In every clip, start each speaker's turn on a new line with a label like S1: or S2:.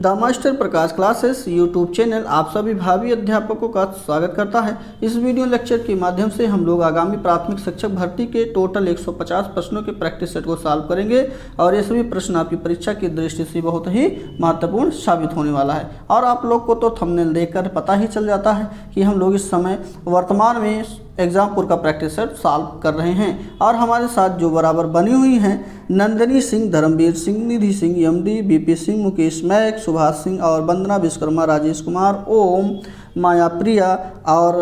S1: The master Prakash classes YouTube channel आप सभी भावी अध्यापकों का स्वागत करता है। इस वीडियो लेक्चर के माध्यम से हम लोग आगामी प्राथमिक शिक्षक भर्ती के टोटल 150 प्रश्नों के प्रैक्टिस सेट को सॉल्व करेंगे और ये सभी प्रश्न आपकी परीक्षा की दृष्टि से बहुत ही महत्वपूर्ण साबित होने वाला है। और आप लोग को तो थंबनेल देखकर पता ही चल जाता है कि हम लोग इस समय वर्तमान में एग्जामपुर का प्रैक्टिस सेट सॉल्व कर रहे हैं। और हमारे साथ जो बराबर बनी हुई हैं नंदनी सिंह, धर्मवीर सिंह, निधि सिंह, एमडी, बीपी सिंह, मुकेश मैक, सुभाष सिंह और वंदना विश्वकर्मा, राजेश कुमार, ओम, माया प्रिया और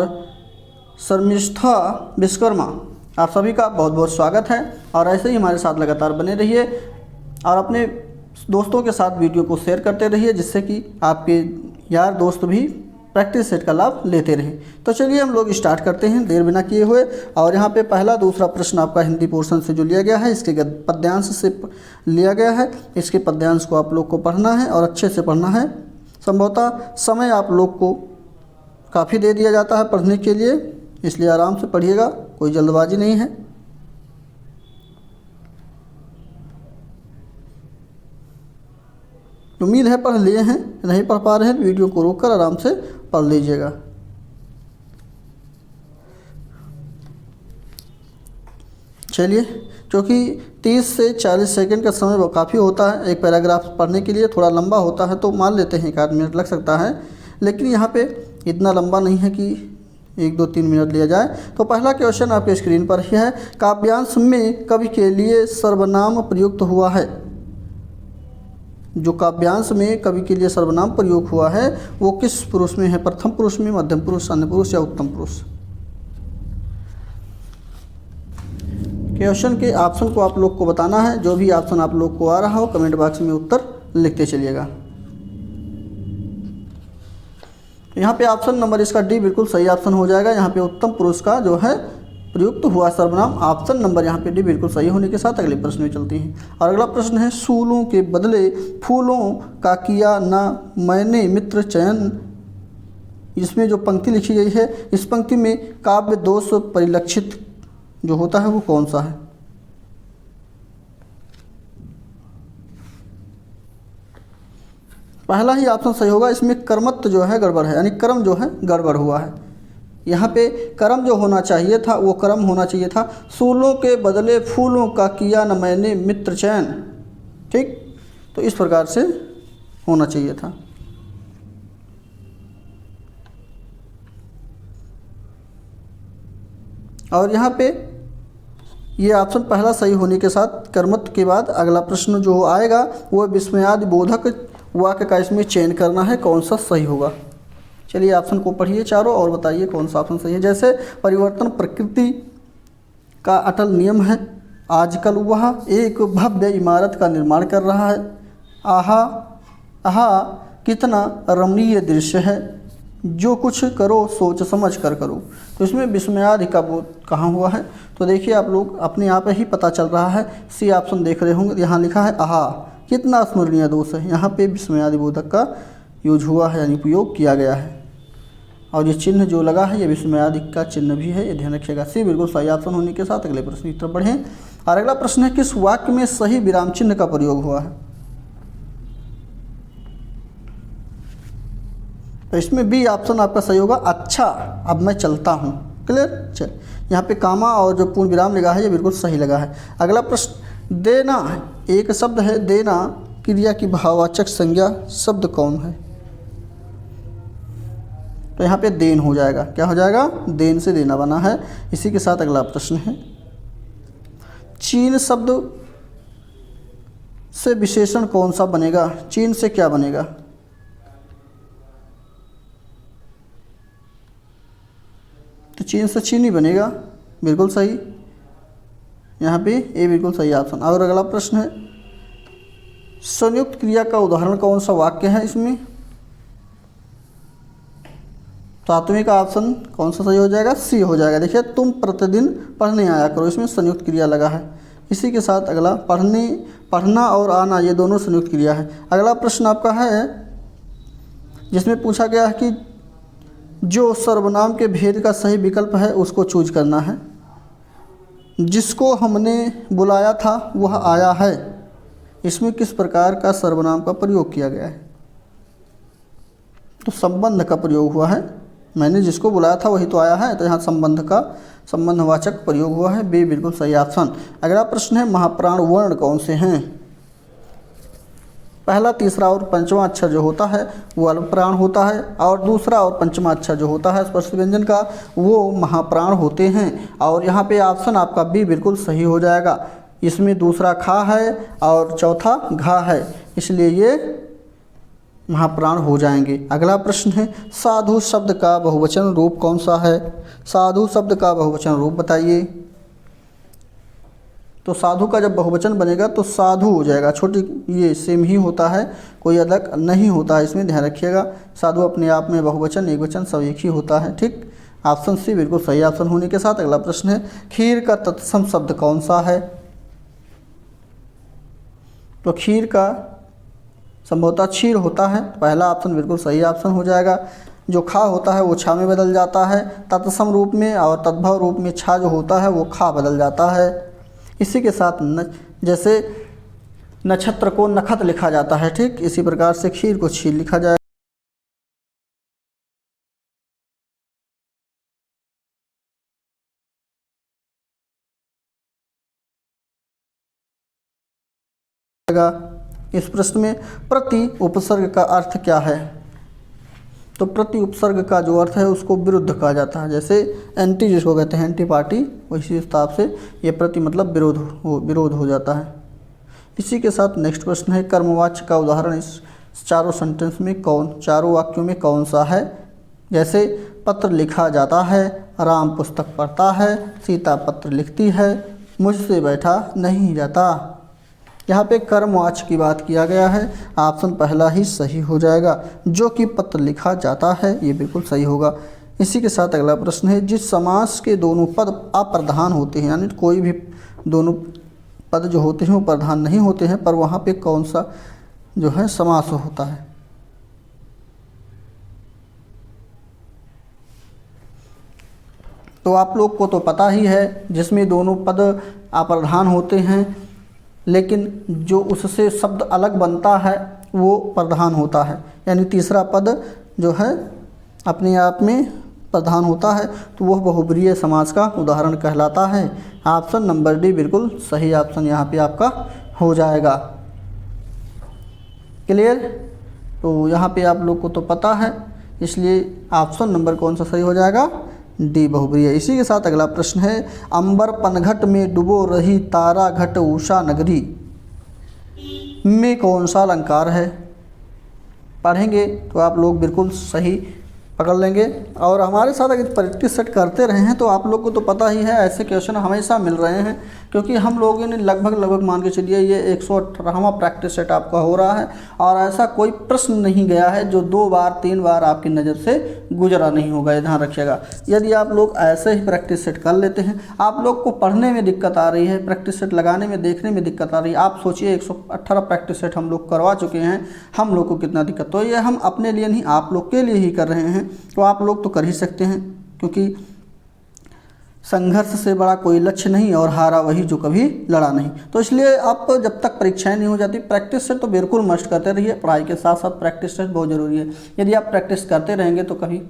S1: शर्मिष्ठा विश्वकर्मा, आप सभी का बहुत बहुत स्वागत है। और ऐसे ही हमारे साथ लगातार बने रहिए और अपने दोस्तों के साथ वीडियो को शेयर करते रहिए जिससे कि आपके यार दोस्त भी प्रैक्टिस सेट का लाभ लेते रहें। तो चलिए हम लोग स्टार्ट करते हैं देर बिना किए हुए। और यहाँ पे पहला दूसरा प्रश्न आपका हिंदी पोर्शन से जो लिया गया है इसके पद्यांश से लिया गया है। इसके पद्यांश को आप लोग को पढ़ना है और अच्छे से पढ़ना है। संभवतः समय आप लोग को काफ़ी दे दिया जाता है पढ़ने के लिए, इसलिए आराम से पढ़िएगा, कोई जल्दबाजी नहीं है। उम्मीद है पढ़ लिए हैं, नहीं पढ़ पा रहे हैं वीडियो को रोककर आराम से पढ़ लीजिएगा। चलिए, क्योंकि 30 से 40 सेकंड का समय काफ़ी होता है एक पैराग्राफ पढ़ने के लिए, थोड़ा लंबा होता है तो मान लेते हैं 1 मिनट लग सकता है, लेकिन यहाँ पे इतना लंबा नहीं है कि 1, 2, 3 मिनट लिया जाए। तो पहला क्वेश्चन आपके स्क्रीन पर ही है। काव्यांश में कवि के लिए सर्वनाम प्रयुक्त हुआ है। जो काव्यांश में कवि के लिए सर्वनाम प्रयोग हुआ है वो किस पुरुष में है? प्रथम पुरुष में, मध्यम पुरुष, अन्य पुरुष या उत्तम पुरुष? क्वेश्चन के ऑप्शन को आप लोग को बताना है। जो भी ऑप्शन आप लोग को आ रहा हो कमेंट बॉक्स में उत्तर लिखते चलिएगा। यहाँ पे ऑप्शन नंबर इसका डी बिल्कुल सही ऑप्शन हो जाएगा। यहाँ पे उत्तम पुरुष का जो है प्रयुक्त हुआ सर्वनाम, ऑप्शन नंबर यहाँ पे डी बिल्कुल सही होने के साथ अगले प्रश्न में चलते हैं। और अगला प्रश्न है, सूलों के बदले फूलों का किया ना मैंने मित्र चयन। इसमें जो पंक्ति लिखी गई है इस पंक्ति में काव्य दोष परिलक्षित जो होता है वो कौन सा है? पहला ही ऑप्शन सही होगा। इसमें कर्मत्व जो है गड़बड़ है, यानी कर्म जो है गड़बड़ हुआ है। यहाँ पे कर्म जो होना चाहिए था वो कर्म होना चाहिए था, सूलों के बदले फूलों का किया न मैंने मित्र चयन। ठीक, तो इस प्रकार से होना चाहिए था। और यहाँ पे ये ऑप्शन पहला सही होने के साथ कर्मत्व के बाद अगला प्रश्न जो आएगा वो विस्मयादि बोधक वाक्य का इसमें चयन करना है, कौन सा सही होगा। चलिए ऑप्शन को पढ़िए चारों और बताइए कौन सा ऑप्शन सही है। जैसे परिवर्तन प्रकृति का अटल नियम है, आजकल वह एक भव्य इमारत का निर्माण कर रहा है, आहा आहा कितना रमणीय दृश्य है, जो कुछ करो सोच समझ कर करो। तो इसमें विस्मयादि का बोध कहाँ हुआ है? तो देखिए आप लोग अपने आप ही पता चल रहा है, सी ऑप्शन देख रहे होंगे, यहाँ लिखा है आहा कितना स्मरणीय दोष है, यहाँ पे विस्मयादि बोधक का यूज हुआ है यानी उपयोग किया गया है। और ये चिन्ह जो लगा है ये विस्मयादि का चिन्ह भी है, ये ध्यान रखिएगा। सी बिल्कुल सही ऑप्शन होने के साथ अगले प्रश्न की तरफ बढ़ें। और अगला प्रश्न है, किस वाक्य में सही विराम चिन्ह का प्रयोग हुआ है? तो इसमें बी ऑप्शन आपका सही होगा, अच्छा अब मैं चलता हूँ। क्लियर? चल, यहाँ पे कामा और जो पूर्ण विराम लगा है ये बिल्कुल सही लगा है। अगला प्रश्न, देना एक शब्द है, देना क्रिया की भाववाचक संज्ञा शब्द कौन है? तो यहाँ पे देन हो जाएगा। क्या हो जाएगा? देन से देना बना है। इसी के साथ अगला प्रश्न है, चीन शब्द से विशेषण कौन सा बनेगा? चीन से क्या बनेगा? तो चीन से चीनी बनेगा, बिल्कुल सही। यहाँ पे ए बिल्कुल सही ऑप्शन। और अगला प्रश्न है, संयुक्त क्रिया का उदाहरण कौन सा वाक्य है इसमें? सातवें का ऑप्शन कौन सा सही हो जाएगा? सी हो जाएगा। देखिए, तुम प्रतिदिन पढ़ने आया करो, इसमें संयुक्त क्रिया लगा है। इसी के साथ अगला, पढ़ना और आना ये दोनों संयुक्त क्रिया है। अगला प्रश्न आपका है जिसमें पूछा गया है कि जो सर्वनाम के भेद का सही विकल्प है उसको चूज करना है। जिसको हमने बुलाया था वह आया है, इसमें किस प्रकार का सर्वनाम का प्रयोग किया गया है? तो संबंध का प्रयोग हुआ है, मैंने जिसको बुलाया था वही तो आया है, तो यहाँ संबंध का संबंधवाचक प्रयोग हुआ है, बी बिल्कुल सही ऑप्शन। अगला प्रश्न है महाप्राण वर्ण कौन से हैं? पहला, तीसरा और पंचवां अक्षर जो होता है वो अल्प प्राण होता है, और दूसरा और पंचवां अक्षर जो होता है स्पर्श व्यंजन का वो महाप्राण होते हैं। और यहाँ पे ऑप्शन आपका बी बिल्कुल सही हो जाएगा। इसमें दूसरा खा है और चौथा घा है, इसलिए ये महाप्राण हो जाएंगे। अगला प्रश्न है साधु शब्द का बहुवचन रूप कौन सा है? साधु शब्द का बहुवचन रूप बताइए। तो साधु का जब बहुवचन बनेगा तो साधु हो जाएगा, छोटी ये सेम ही होता है, कोई अलग नहीं होता है, इसमें ध्यान रखिएगा। साधु अपने आप में बहुवचन एकवचन सब एक ही होता है, ठीक। ऑप्शन सी बिल्कुल सही ऑप्शन होने के साथ अगला प्रश्न है खीर का तत्सम शब्द कौन सा है? तो खीर का संभवतः क्षीर होता है, पहला ऑप्शन बिल्कुल सही ऑप्शन हो जाएगा। जो खा होता है वो छा में बदल जाता है तत्सम रूप में, और तद्भव रूप में छा जो होता है वो खा बदल जाता है। इसी के साथ जैसे नक्षत्र को नखत लिखा जाता है, ठीक इसी प्रकार से खीर को क्षीर लिखा जाएगा। इस प्रश्न में प्रति उपसर्ग का अर्थ क्या है? तो प्रति उपसर्ग का जो अर्थ है उसको विरुद्ध कहा जाता है, जैसे एंटी जिसको कहते हैं एंटी पार्टी, उसी हिसाब से ये प्रति मतलब विरोध हो जाता है। इसी के साथ नेक्स्ट प्रश्न है कर्मवाच्य का उदाहरण इस चारों सेंटेंस में चारों वाक्यों में कौन सा है? जैसे पत्र लिखा जाता है, राम पुस्तक पढ़ता है, सीता पत्र लिखती है, मुझसे बैठा नहीं जाता। यहाँ पे कर्मवाच्य की बात किया गया है, ऑप्शन पहला ही सही हो जाएगा, जो कि पत्र लिखा जाता है, ये बिल्कुल सही होगा। इसी के साथ अगला प्रश्न है जिस समास के दोनों पद अप्रधान होते हैं, यानी कोई भी दोनों पद जो होते हैं वो प्रधान नहीं होते हैं, पर वहाँ पे कौन सा जो है समास होता है? तो आप लोग को तो पता ही है, जिसमें दोनों पद अप्रधान होते हैं लेकिन जो उससे शब्द अलग बनता है वो प्रधान होता है, यानी तीसरा पद जो है अपने आप में प्रधान होता है, तो वह बहुब्रीहि समास का उदाहरण कहलाता है। ऑप्शन नंबर डी बिल्कुल सही ऑप्शन यहाँ पे आपका हो जाएगा। क्लियर? तो यहाँ पे आप लोग को तो पता है, इसलिए ऑप्शन नंबर कौन सा सही हो जाएगा? डी बहुब्रीहि। इसी के साथ अगला प्रश्न है अंबर पनघट में डुबो रही तारा घट उषा नगरी में कौन सा अलंकार है? पढ़ेंगे तो आप लोग बिल्कुल सही पकड़ लेंगे, और हमारे साथ अगर प्रैक्टिस सेट करते रहे हैं तो आप लोग को तो पता ही है, ऐसे क्वेश्चन हमेशा मिल रहे हैं, क्योंकि हम लोगों ने लगभग मान के चलिए ये 118वां प्रैक्टिस सेट आपका हो रहा है, और ऐसा कोई प्रश्न नहीं गया है जो 2 बार 3 बार आपकी नज़र से गुजरा नहीं होगा, ये ध्यान रखिएगा। यदि आप लोग ऐसे ही प्रैक्टिस सेट कर लेते हैं, आप लोग को पढ़ने में दिक्कत आ रही है, प्रैक्टिस सेट लगाने में देखने में दिक्कत आ रही है, आप सोचिए 118 प्रैक्टिस सेट हम लोग करवा चुके हैं, हम लोग को कितना दिक्कत। तो ये हम अपने लिए नहीं आप लोग के लिए ही कर रहे हैं, तो आप लोग तो कर ही सकते हैं, क्योंकि संघर्ष से बड़ा कोई लक्ष्य नहीं और हारा वही जो कभी लड़ा नहीं। तो इसलिए आप जब तक परीक्षाएं नहीं हो जाती, प्रैक्टिस सेट तो बिल्कुल मस्ट करते रहिए, पढ़ाई के साथ साथ प्रैक्टिस सेट बहुत ज़रूरी है। यदि आप प्रैक्टिस करते रहेंगे तो कभी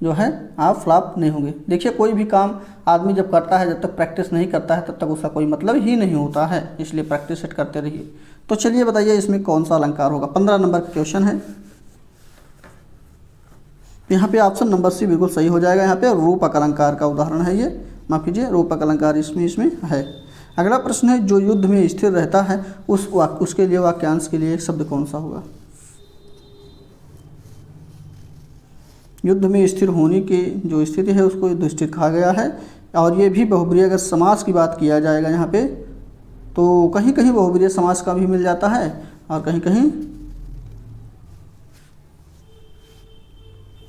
S1: जो है आप फ्लॉप नहीं होंगे। देखिए कोई भी काम आदमी जब करता है, जब तक प्रैक्टिस नहीं करता है तब तक उसका कोई मतलब ही नहीं होता है, इसलिए प्रैक्टिस सेट करते रहिए। तो चलिए बताइए इसमें कौन सा अलंकार होगा। 15 नंबर का क्वेश्चन है, यहाँ पे ऑप्शन नंबर सी बिल्कुल सही हो जाएगा। यहाँ पे रूपक अलंकार का उदाहरण है ये, माफ कीजिए रूपक अलंकार इसमें है। अगला प्रश्न है जो युद्ध में स्थिर रहता है उसके लिए वाक्यांश के लिए एक शब्द कौन सा होगा? युद्ध में स्थिर होने की जो स्थिति है उसको युधिष्ठिर कहा गया है, और ये भी बहुब्रीहि अगर समास की बात किया जाएगा यहाँ पे तो कहीं कहीं बहुब्रीहि समास का भी मिल जाता है और कहीं कहीं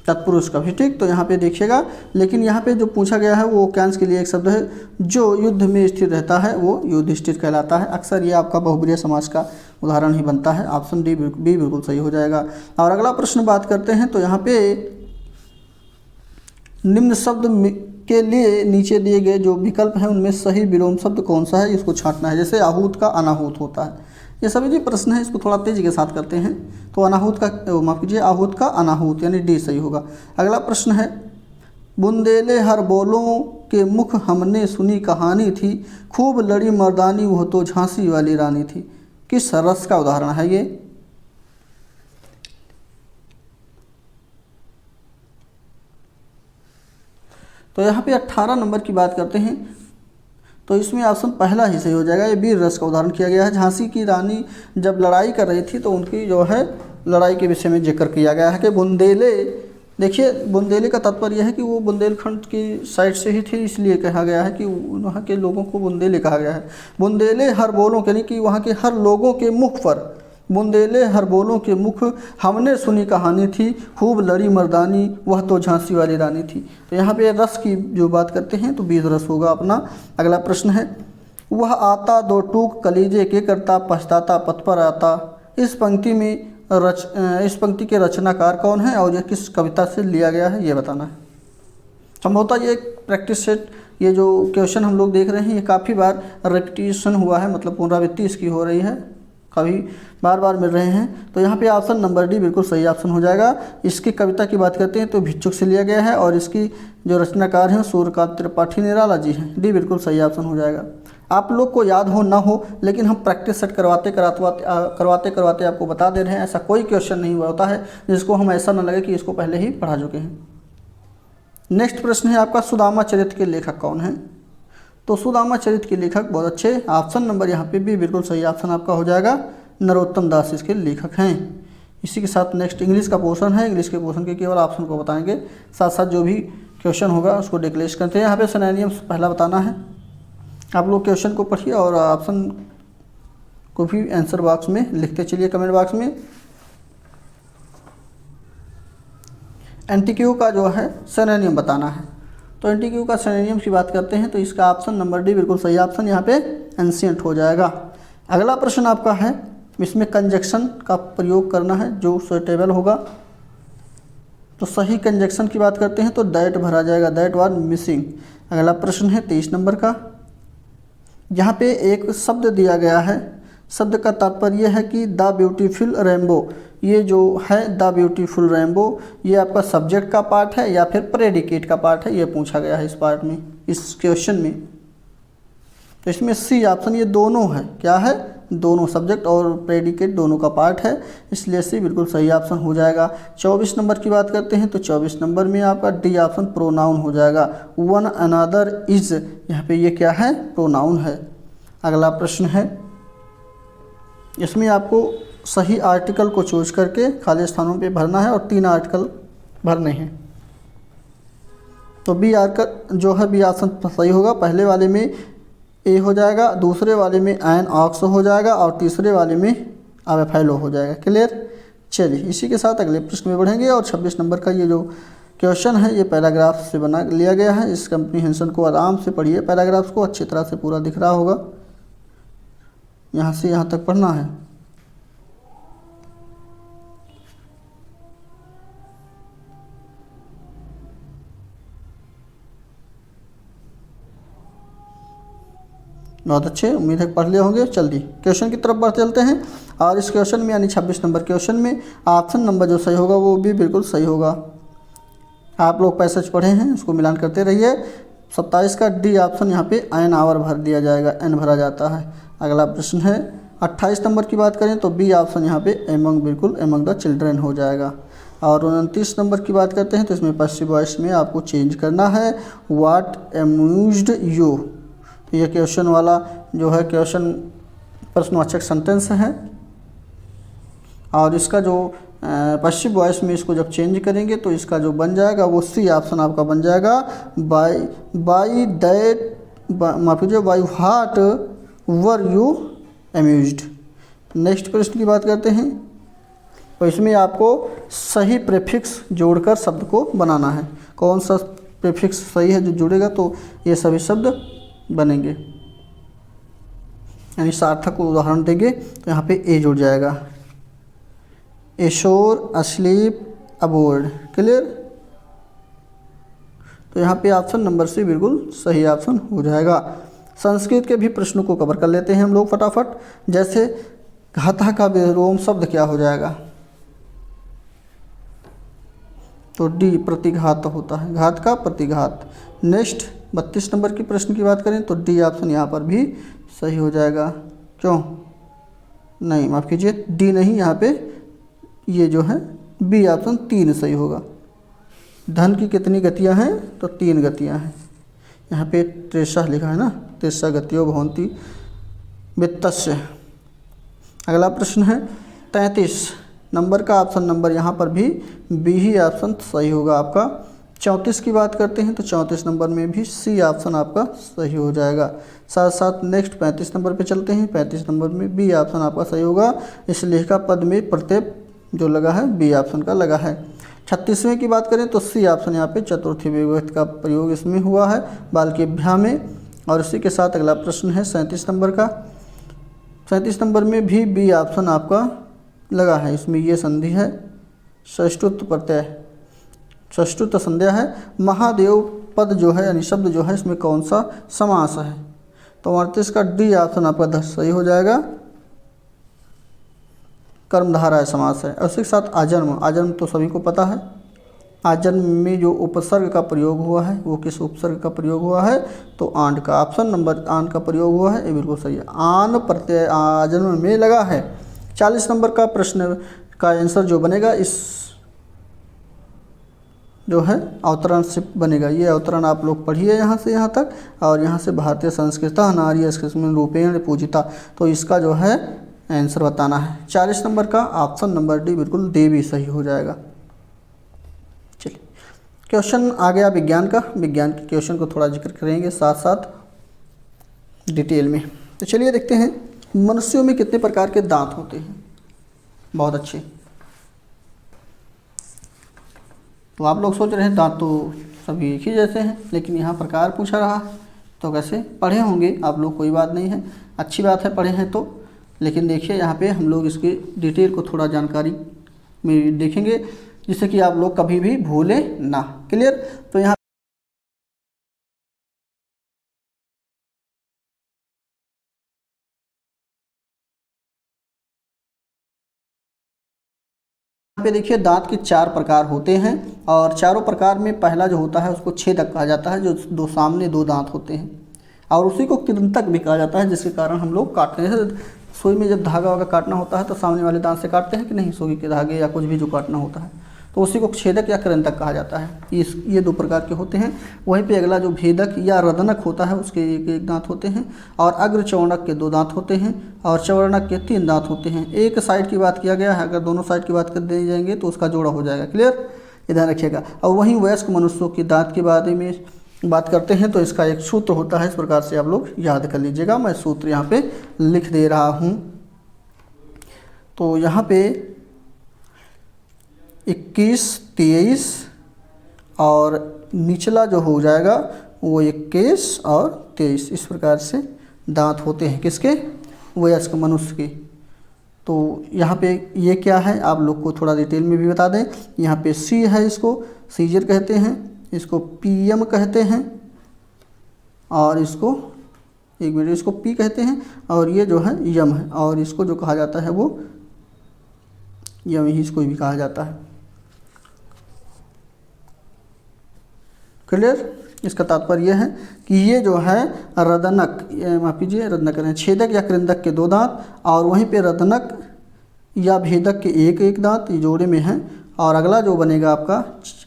S1: तत्पुरुष का भी, ठीक। तो यहाँ पे देखिएगा, लेकिन यहाँ पे जो पूछा गया है वो वाक्यांश के लिए एक शब्द है, जो युद्ध में स्थिर रहता है वो युधिष्ठिर कहलाता है। अक्सर ये आपका बहुब्रीहि समास का उदाहरण ही बनता है। ऑप्शन बी बिल्कुल सही हो जाएगा। और अगला प्रश्न बात करते हैं, तो यहाँ पे निम्न शब्द के लिए नीचे दिए गए जो विकल्प हैं उनमें सही विलोम शब्द कौन सा है, इसको छांटना है। जैसे आहूत का अनाहूत होता है, ये सभी जो प्रश्न है इसको थोड़ा तेजी के साथ करते हैं। तो अनाहूत का माफ कीजिए, आहूत का अनाहूत यानी डी सही होगा। अगला प्रश्न है, बुंदेले हर बोलों के मुख हमने सुनी कहानी थी, खूब लड़ी मर्दानी वो तो झांसी वाली रानी थी। किस रस का उदाहरण है ये? तो यहाँ पे 18 नंबर की बात करते हैं तो इसमें ऑप्शन पहला ही सही हो जाएगा। ये वीर रस का उदाहरण किया गया है। झांसी की रानी जब लड़ाई कर रही थी तो उनकी जो है लड़ाई के विषय में जिक्र किया गया है कि बुंदेले, देखिए बुंदेले का तात्पर्य यह है कि वो बुंदेलखंड की साइड से ही थे, इसलिए कहा गया है कि वहाँ के लोगों को बुंदेले कहा गया है। बुंदेले हर बोलों यानी कि वहाँ के हर लोगों के मुख पर, बुंदेले हर बोलों के मुख हमने सुनी कहानी थी, खूब लड़ी मर्दानी वह तो झांसी वाली रानी थी। तो यहाँ पे रस की जो बात करते हैं तो बीज रस होगा अपना। अगला प्रश्न है, वह आता दो टूक कलीजे के करता, पछताता पथ पर आता। इस पंक्ति के रचनाकार कौन है और यह किस कविता से लिया गया है ये बताना है। संभवतः ये प्रैक्टिस सेट, ये जो क्वेश्चन हम लोग देख रहे हैं ये काफ़ी बार रिपीटिशन हुआ है, मतलब पुनरावृत्ति इसकी हो रही है, कभी बार बार मिल रहे हैं। तो यहाँ पे ऑप्शन नंबर डी बिल्कुल सही ऑप्शन हो जाएगा। इसकी कविता की बात करते हैं तो भिक्षुक से लिया गया है और इसकी जो रचनाकार हैं सूर्यकांत त्रिपाठी निराला जी हैं। डी बिल्कुल सही ऑप्शन हो जाएगा। आप लोग को याद हो ना हो, लेकिन हम प्रैक्टिस सेट करवाते करवाते आपको बता दे रहे हैं। ऐसा कोई क्वेश्चन नहीं हुआ होता है जिसको हम ऐसा ना लगे कि इसको पहले ही पढ़ा चुके हैं। नेक्स्ट प्रश्न है आपका, सुदामा चरित्र के लेखक कौन है? तो सुदामा चरित्र के लेखक बहुत अच्छे, ऑप्शन नंबर यहाँ पे भी बिल्कुल सही ऑप्शन आपका हो जाएगा, नरोत्तम दास इसके लेखक हैं। इसी के साथ नेक्स्ट इंग्लिश का पोर्शन है, इंग्लिश के पोर्शन के केवल ऑप्शन को बताएंगे, साथ साथ जो भी क्वेश्चन होगा उसको डिक्लेयर करते हैं। यहाँ पे सिनोनिम्स पहला बताना है। आप लोग क्वेश्चन को पढ़िए और ऑप्शन को भी आंसर बॉक्स में लिखते चलिए, कमेंट बॉक्स में। एंटीक्यू का जो है सिनोनिम बताना है। तो एंटीक्यू का सिनोनिम की बात करते हैं तो इसका ऑप्शन नंबर डी बिल्कुल सही ऑप्शन यहाँ पे एंशिएंट हो जाएगा। अगला प्रश्न आपका है, इसमें कंजक्शन का प्रयोग करना है जो सुटेबल होगा। तो सही कंजक्शन की बात करते हैं तो दैट भरा जाएगा, दैट वाज मिसिंग। अगला प्रश्न है 23 नंबर का। यहाँ पे एक शब्द दिया गया है, शब्द का तात्पर्य है कि द ब्यूटीफुल रेनबो, ये जो है द ब्यूटीफुल रेनबो ये आपका सब्जेक्ट का पार्ट है या फिर प्रेडिकेट का पार्ट है, ये पूछा गया है इस पार्ट में, इस क्वेश्चन में। तो इसमें सी ऑप्शन ये दोनों है, क्या है, दोनों, सब्जेक्ट और प्रेडिकेट दोनों का पार्ट है, इसलिए सी बिल्कुल सही ऑप्शन हो जाएगा। 24 नंबर की बात करते हैं तो 24 नंबर में आपका डी ऑप्शन प्रोनाउन हो जाएगा। वन अनदर इज, यहाँ पे ये क्या है, प्रोनाउन है। अगला प्रश्न है, इसमें आपको सही आर्टिकल को चूज करके खाली स्थानों पे भरना है और 3 आर्टिकल भरने हैं। तो बी आर्टिकल जो है बी ऑप्शन सही होगा। पहले वाले में ए हो जाएगा, दूसरे वाले में एन ऑक्स हो जाएगा और तीसरे वाले में आवेफाइलो हो जाएगा। क्लियर? चलिए इसी के साथ अगले प्रश्न में बढ़ेंगे। और 26 नंबर का ये जो क्वेश्चन है ये पैराग्राफ से बना लिया गया है। इस कंप्रीहेंशन को आराम से पढ़िए, पैराग्राफ को अच्छी तरह से पूरा दिख रहा होगा, यहाँ से यहाँ तक पढ़ना है। बहुत अच्छे, उम्मीद है पढ़ लिए होंगे। जल्दी क्वेश्चन की तरफ बढ़ चलते हैं। और इस क्वेश्चन में यानी 26 नंबर क्वेश्चन में ऑप्शन नंबर जो सही होगा वो भी बिल्कुल सही होगा। आप लोग पैसेज पढ़े हैं उसको मिलान करते रहिए। 27 का डी ऑप्शन यहाँ पे एन आवर भर दिया जाएगा, एन भरा जाता है। अगला प्रश्न है 28 नंबर की बात करें तो बी ऑप्शन यहाँ पे एमंग, बिल्कुल एमंग द चिल्ड्रेन हो जाएगा। और 29 नंबर की बात करते हैं तो इसमें पैसिव वॉइस में आपको चेंज करना है, व्हाट अम्यूज्ड यू। तो ये क्वेश्चन वाला जो है क्वेश्चन प्रश्नवाचक सेंटेंस है और इसका जो पश्चिम वॉइस में इसको जब चेंज करेंगे तो इसका जो बन जाएगा वो सी ऑप्शन आपका बन जाएगा, बाई दैट माफ कीजिए by what were you amused. Next प्रश्न की बात करते हैं तो इसमें आपको सही प्रीफिक्स जोड़कर शब्द को बनाना है। कौन सा प्रीफिक्स सही है जो जुड़ेगा तो ये सभी शब्द बनेंगे, यानी सार्थक उदाहरण देंगे तो यहाँ पे ए जुड़ जाएगा, एशोर, अस्लीप, अबोर्ड। क्लियर? तो यहाँ पे ऑप्शन नंबर सी बिल्कुल सही ऑप्शन हो जाएगा। संस्कृत के भी प्रश्नों को कवर कर लेते हैं हम लोग फटाफट। जैसे घाता का विलोम शब्द क्या हो जाएगा? तो डी प्रतिघात होता है, घात का प्रतिघात। नेक्स्ट 32 नंबर की प्रश्न की बात करें तो डी ऑप्शन यहाँ पर भी सही हो जाएगा। क्यों नहीं, माफ़ कीजिए, डी नहीं, यहाँ पे ये जो है बी ऑप्शन 3 सही होगा। धन की कितनी गतियाँ हैं? तो 3 गतियाँ हैं। यहाँ पे 63 लिखा है ना, 63 गतियों भवन्ति वित्तस्य। अगला प्रश्न है 33 नंबर का ऑप्शन नंबर यहाँ पर भी बी ही ऑप्शन सही होगा आपका। 34 की बात करते हैं तो 34 नंबर में भी सी ऑप्शन आपका सही हो जाएगा। साथ साथ नेक्स्ट 35 नंबर पे चलते हैं। 35 नंबर में बी ऑप्शन आपका सही होगा। इस लेख का पद में प्रत्यय जो लगा है बी ऑप्शन का लगा है। 36वें की बात करें तो सी ऑप्शन यहाँ पे चतुर्थी विभक्ति का प्रयोग इसमें हुआ है बालकेभ्या में। और इसी के साथ अगला प्रश्न है 37 नंबर का। 37 नंबर में भी बी ऑप्शन आपका लगा है। इसमें ये संधि है षष्ठुत प्रत्यय, षष्ठुत संध्या है। महादेव पद जो है यानी शब्द जो है इसमें कौन सा समास है? तो 38 का डी ऑप्शन आपका सही हो जाएगा, कर्मधारय समास है। और उसके साथ आजन्म, आजन्म तो सभी को पता है। आजन्म में जो उपसर्ग का प्रयोग हुआ है वो किस उपसर्ग का प्रयोग हुआ है? तो आंड का। ऑप्शन नंबर आन का प्रयोग हुआ है, ये बिल्कुल सही है। आन प्रत्यय आजन्म में लगा है। 40 नंबर का प्रश्न का आंसर जो बनेगा इस जो है अवतरण से बनेगा। ये अवतरण आप लोग पढ़िए यहाँ से यहाँ तक, और यहाँ से भारतीय संस्कृता नारी अस्मिन् रूपेण पूजिता, तो इसका जो है आंसर बताना है। 40 नंबर का ऑप्शन नंबर डी बिल्कुल देवी सही हो जाएगा। चलिए क्वेश्चन आ गया विज्ञान का। विज्ञान के क्वेश्चन को थोड़ा जिक्र करेंगे साथ साथ डिटेल में। तो चलिए देखते हैं मनुष्यों में कितने प्रकार के दांत होते हैं। बहुत अच्छे। तो आप लोग सोच रहे हैं दांत तो सभी एक ही जैसे हैं, लेकिन यहाँ प्रकार पूछा रहा है तो कैसे पढ़े होंगे आप लोग, कोई बात नहीं है, अच्छी बात है पढ़े हैं तो। लेकिन देखिए यहाँ पे हम लोग इसकी डिटेल को थोड़ा जानकारी में देखेंगे जिससे कि आप लोग कभी भी भूले ना। क्लियर? तो यहाँ पे देखिए दांत के 4 प्रकार होते हैं, और चारों प्रकार में पहला जो होता है उसको छेदक कहा जाता है, जो दो सामने 2 दांत होते हैं, और उसी को कृंतक भी कहा जाता है, जिसके कारण हम लोग काटते हैं। सुई में जब धागा वागा काटना होता है तो सामने वाले दांत से काटते हैं कि नहीं, सुई के धागे या कुछ भी जो काटना होता है, तो उसी को छेदक या कृंतक कहा जाता है। ये 2 प्रकार के होते हैं। वहीं पे अगला जो भेदक या रदनक होता है उसके एक दांत होते हैं, और अग्र चौणक के 2 दांत होते हैं, और चवर्णक के 3 दांत होते हैं। एक साइड की बात किया गया है, अगर दोनों साइड की बात कर दी जाएंगे तो उसका जोड़ा हो जाएगा। क्लियर? ये ध्यान रखिएगा। और वहीं वयस्क मनुष्यों के दांत के बारे में बात करते हैं तो इसका एक सूत्र होता है, इस प्रकार से आप लोग याद कर लीजिएगा। मैं सूत्र यहाँ पे लिख दे रहा हूँ। तो यहाँ पे 21, 23 और निचला जो हो जाएगा वो 21 और 23, इस प्रकार से दांत होते हैं किसके? वयस्क मनुष्य के। तो यहाँ पे ये क्या है आप लोग को थोड़ा डिटेल में भी बता दें। यहाँ पे सी है, इसको सीजर कहते हैं, इसको पीएम कहते हैं, और इसको एक मिनट इसको पी कहते हैं, और ये जो है यम है, और इसको जो कहा जाता है वो यम ही इसको भी कहा जाता है। क्लियर? इसका तात्पर्य यह है कि ये जो है रदनक, माफ कीजिए रदनक करें, छेदक या कृंतक के 2 दांत, और वहीं पे रदनक या भेदक के एक दांत ये जोड़े में हैं। और अगला जो बनेगा आपका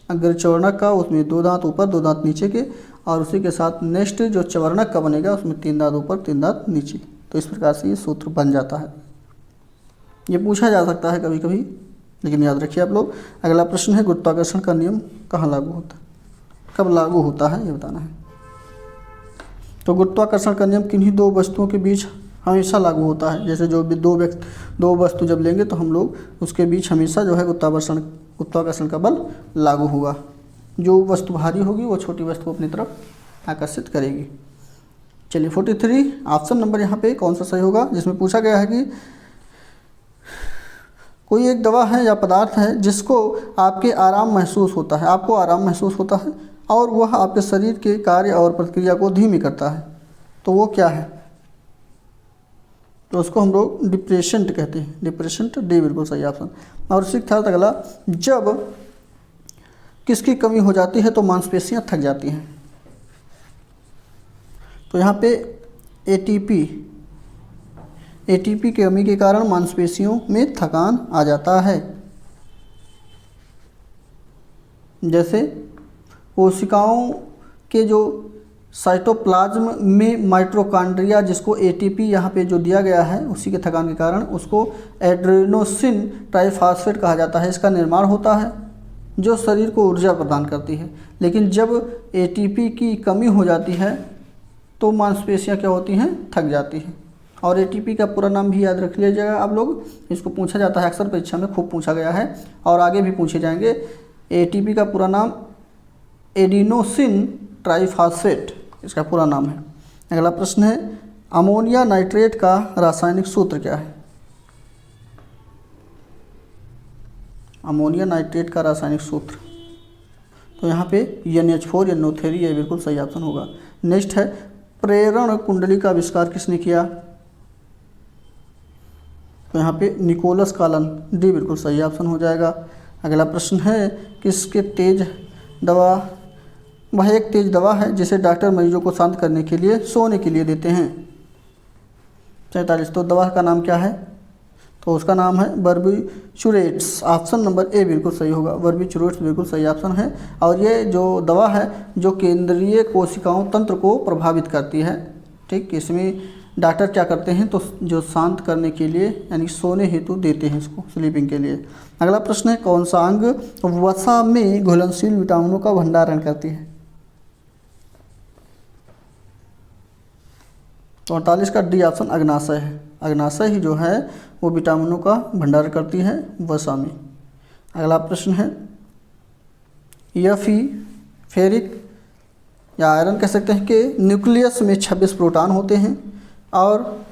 S1: अग्र चवर्णक का, उसमें 2 दांत ऊपर 2 दांत नीचे के, और उसी के साथ नेक्स्ट जो चवर्णक का बनेगा उसमें 3 दांत ऊपर 3 दांत नीचे। तो इस प्रकार से ये सूत्र बन जाता है। ये पूछा जा सकता है कभी कभी, लेकिन याद रखिए आप लोग। अगला प्रश्न है गुरुत्वाकर्षण का नियम कहाँ लागू होता है, कब लागू होता है, ये बताना है। तो गुरुत्वाकर्षण का नियम किन्हीं 2 वस्तुओं के बीच हमेशा लागू होता है। जैसे जो भी 2 वस्तु जब लेंगे तो हम लोग उसके बीच हमेशा जो है गुरुत्वाकर्षण का बल लागू होगा। जो वस्तु भारी होगी वो छोटी वस्तु को अपनी तरफ आकर्षित करेगी। चलिए 43 ऑप्शन नंबर यहाँ पे कौन सा सही होगा, जिसमें पूछा गया है कि कोई एक दवा है या पदार्थ है जिसको आपके आराम महसूस होता है, आपको आराम महसूस होता है, और वह आपके शरीर के कार्य और प्रक्रिया को धीमी करता है, तो वो क्या है? तो उसको हम लोग डिप्रेशेंट कहते हैं। डिप्रेशेंट, डी बिल्कुल सही ऑप्शन। और इसी के साथ अगला, जब किसकी कमी हो जाती है तो मांसपेशियां थक जाती हैं। तो यहाँ पे एटीपी की कमी के कारण मांसपेशियों में थकान आ जाता है। जैसे कोशिकाओं के जो साइटोप्लाज्म में माइटोकॉन्ड्रिया, जिसको एटीपी यहाँ पे जो दिया गया है उसी के थकान के कारण उसको एड्रेनोसिन ट्राइफॉस्फेट कहा जाता है। इसका निर्माण होता है जो शरीर को ऊर्जा प्रदान करती है। लेकिन जब एटीपी की कमी हो जाती है तो मांसपेशियाँ क्या होती हैं, थक जाती हैं। और एटीपी का पूरा नाम भी याद रख लीजिएगा आप लोग, इसको पूछा जाता है अक्सर परीक्षा में, खूब पूछा गया है और आगे भी पूछे जाएंगे। एटीपी का पूरा नाम एडिनोसिन ट्राइफॉस्फेट इसका पूरा नाम है। अगला प्रश्न है, अमोनिया नाइट्रेट का रासायनिक सूत्र क्या है? अमोनिया नाइट्रेट का रासायनिक सूत्र, तो यहाँ पे NH4 या NO3, ये बिल्कुल सही ऑप्शन होगा। नेक्स्ट है, प्रेरण कुंडली का आविष्कार किसने किया? तो यहाँ पे निकोलस कॉलन, डी बिल्कुल सही ऑप्शन हो जाएगा। अगला प्रश्न है, किसके तेज दवा, वह एक तेज दवा है जिसे डॉक्टर मरीजों को शांत करने के लिए सोने के लिए देते हैं। 47, तो दवा का नाम क्या है? तो उसका नाम है बर्बिचुरेट्स। ऑप्शन नंबर ए बिल्कुल सही होगा, बर्बिचुरेट्स बिल्कुल सही ऑप्शन है। और ये जो दवा है जो केंद्रीय कोशिकाओं तंत्र को प्रभावित करती है। ठीक, इसमें डॉक्टर क्या करते हैं तो जो शांत करने के लिए यानी सोने हेतु देते हैं इसको, स्लीपिंग के लिए। अगला प्रश्न है, कौन सा अंग वसा में घुलनशील विटामिनों का भंडारण करती है? तो 48 का डी ऑप्शन अग्नाशय है। अग्नाशय ही जो है वो विटामिनों का भंडारण करती है वसा में। अगला प्रश्न है, Fe फेरिक या आयरन कह सकते हैं कि न्यूक्लियस में 26 प्रोटॉन होते हैं और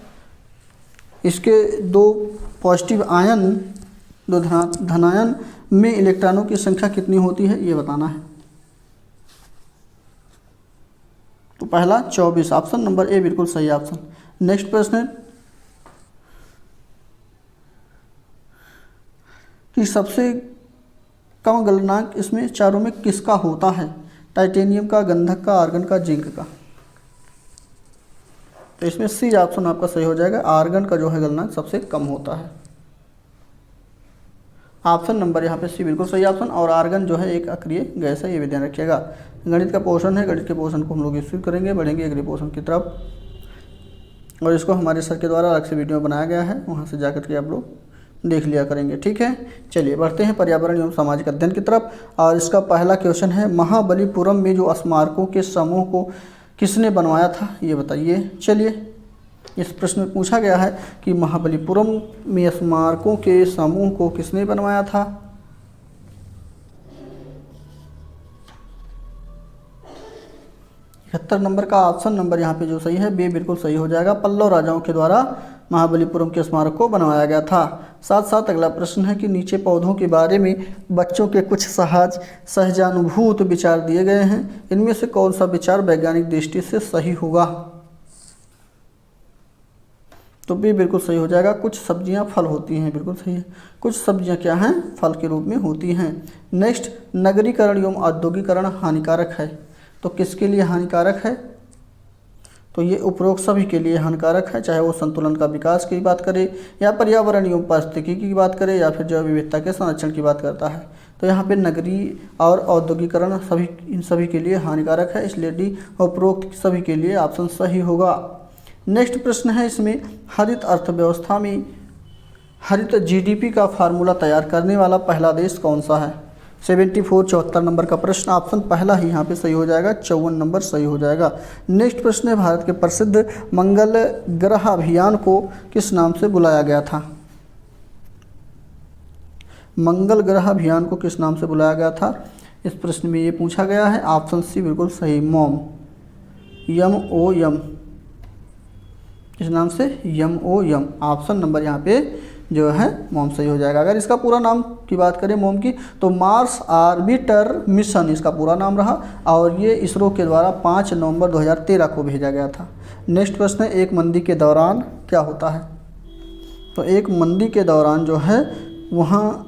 S1: इसके 2 पॉजिटिव आयन, 2 धनायन में इलेक्ट्रॉनों की संख्या कितनी होती है ये बताना है। तो पहला 24, ऑप्शन नंबर ए बिल्कुल सही ऑप्शन। नेक्स्ट प्रश्न है कि सबसे कम गलनांक इसमें चारों में किसका होता है? टाइटेनियम का, गंधक का, आर्गन का, जिंक का। तो इसमें सी ऑप्शन आपका सही हो जाएगा, आर्गन का जो है गलनांक सबसे कम होता है। ऑप्शन नंबर यहाँ पे सी बिल्कुल सही ऑप्शन। और आर्गन जो है एक अक्रिय गैस है, ये भी ध्यान रखिएगा। गणित का पोर्शन है, गणित के पोर्शन को हम लोग स्किप करेंगे, बढ़ेंगे अगले पोर्शन की तरफ। और इसको हमारे सर के द्वारा अलग से वीडियो बनाया गया है, वहाँ से जाकर के आप लोग देख लिया करेंगे। ठीक है, चलिए बढ़ते हैं पर्यावरण एवं सामाजिक अध्ययन की तरफ। और इसका पहला क्वेश्चन है, महाबलीपुरम में जो स्मारकों के समूह को किसने बनवाया था ये बताइए। चलिए, इस प्रश्न में पूछा गया है कि महाबलीपुरम में स्मारकों के समूह को किसने बनवाया था? इकहत्तर नंबर का ऑप्शन नंबर यहाँ पे जो सही है बी बिल्कुल सही हो जाएगा। पल्लव राजाओं के द्वारा महाबलीपुरम के स्मारक को बनवाया गया था। साथ साथ अगला प्रश्न है कि नीचे पौधों के बारे में बच्चों के कुछ सहजानुभूत विचार दिए गए हैं, इनमें से कौन सा विचार वैज्ञानिक दृष्टि से सही होगा? तो बी बिल्कुल सही हो जाएगा। कुछ सब्जियां फल होती हैं, बिल्कुल सही है। कुछ सब्जियां क्या हैं? फल के रूप में होती हैं। नेक्स्ट, नगरीकरण एवं औद्योगिकरण हानिकारक है, तो किसके लिए हानिकारक है? तो ये उपरोक्त सभी के लिए हानिकारक है, चाहे वो संतुलन का विकास की बात करे या पर्यावरण एवं पारिस्थितिकी की बात करे या फिर जैव विविधता के संरक्षण की बात करता है। तो यहाँ पे नगरीय और औद्योगिकरण इन सभी के लिए हानिकारक है, इसलिए डी उपरोक्त सभी के लिए ऑप्शन सही होगा। नेक्स्ट प्रश्न है इसमें, हरित अर्थव्यवस्था में हरित GDP का फार्मूला तैयार करने वाला पहला देश कौन सा है? 74 नंबर का प्रश्न, ऑप्शन पहला ही यहाँ पे सही हो जाएगा, 54 नंबर सही हो जाएगा। नेक्स्ट प्रश्न है, भारत के प्रसिद्ध मंगल ग्रह अभियान को किस नाम से बुलाया गया था? मंगल ग्रह अभियान को किस नाम से बुलाया गया था? इस प्रश्न में ये पूछा गया है। ऑप्शन सी बिल्कुल सही, MOM, MOM, किस नाम से? MOM। ऑप्शन नंबर यहाँ पे जो है मोम सही हो जाएगा। अगर इसका पूरा नाम की बात करें मोम की, तो मार्स आर्बिटर मिशन इसका पूरा नाम रहा और ये इसरो के द्वारा 5 नवंबर 2013 को भेजा गया था। नेक्स्ट प्रश्न है, एक मंदी के दौरान क्या होता है? तो एक मंदी के दौरान जो है वहाँ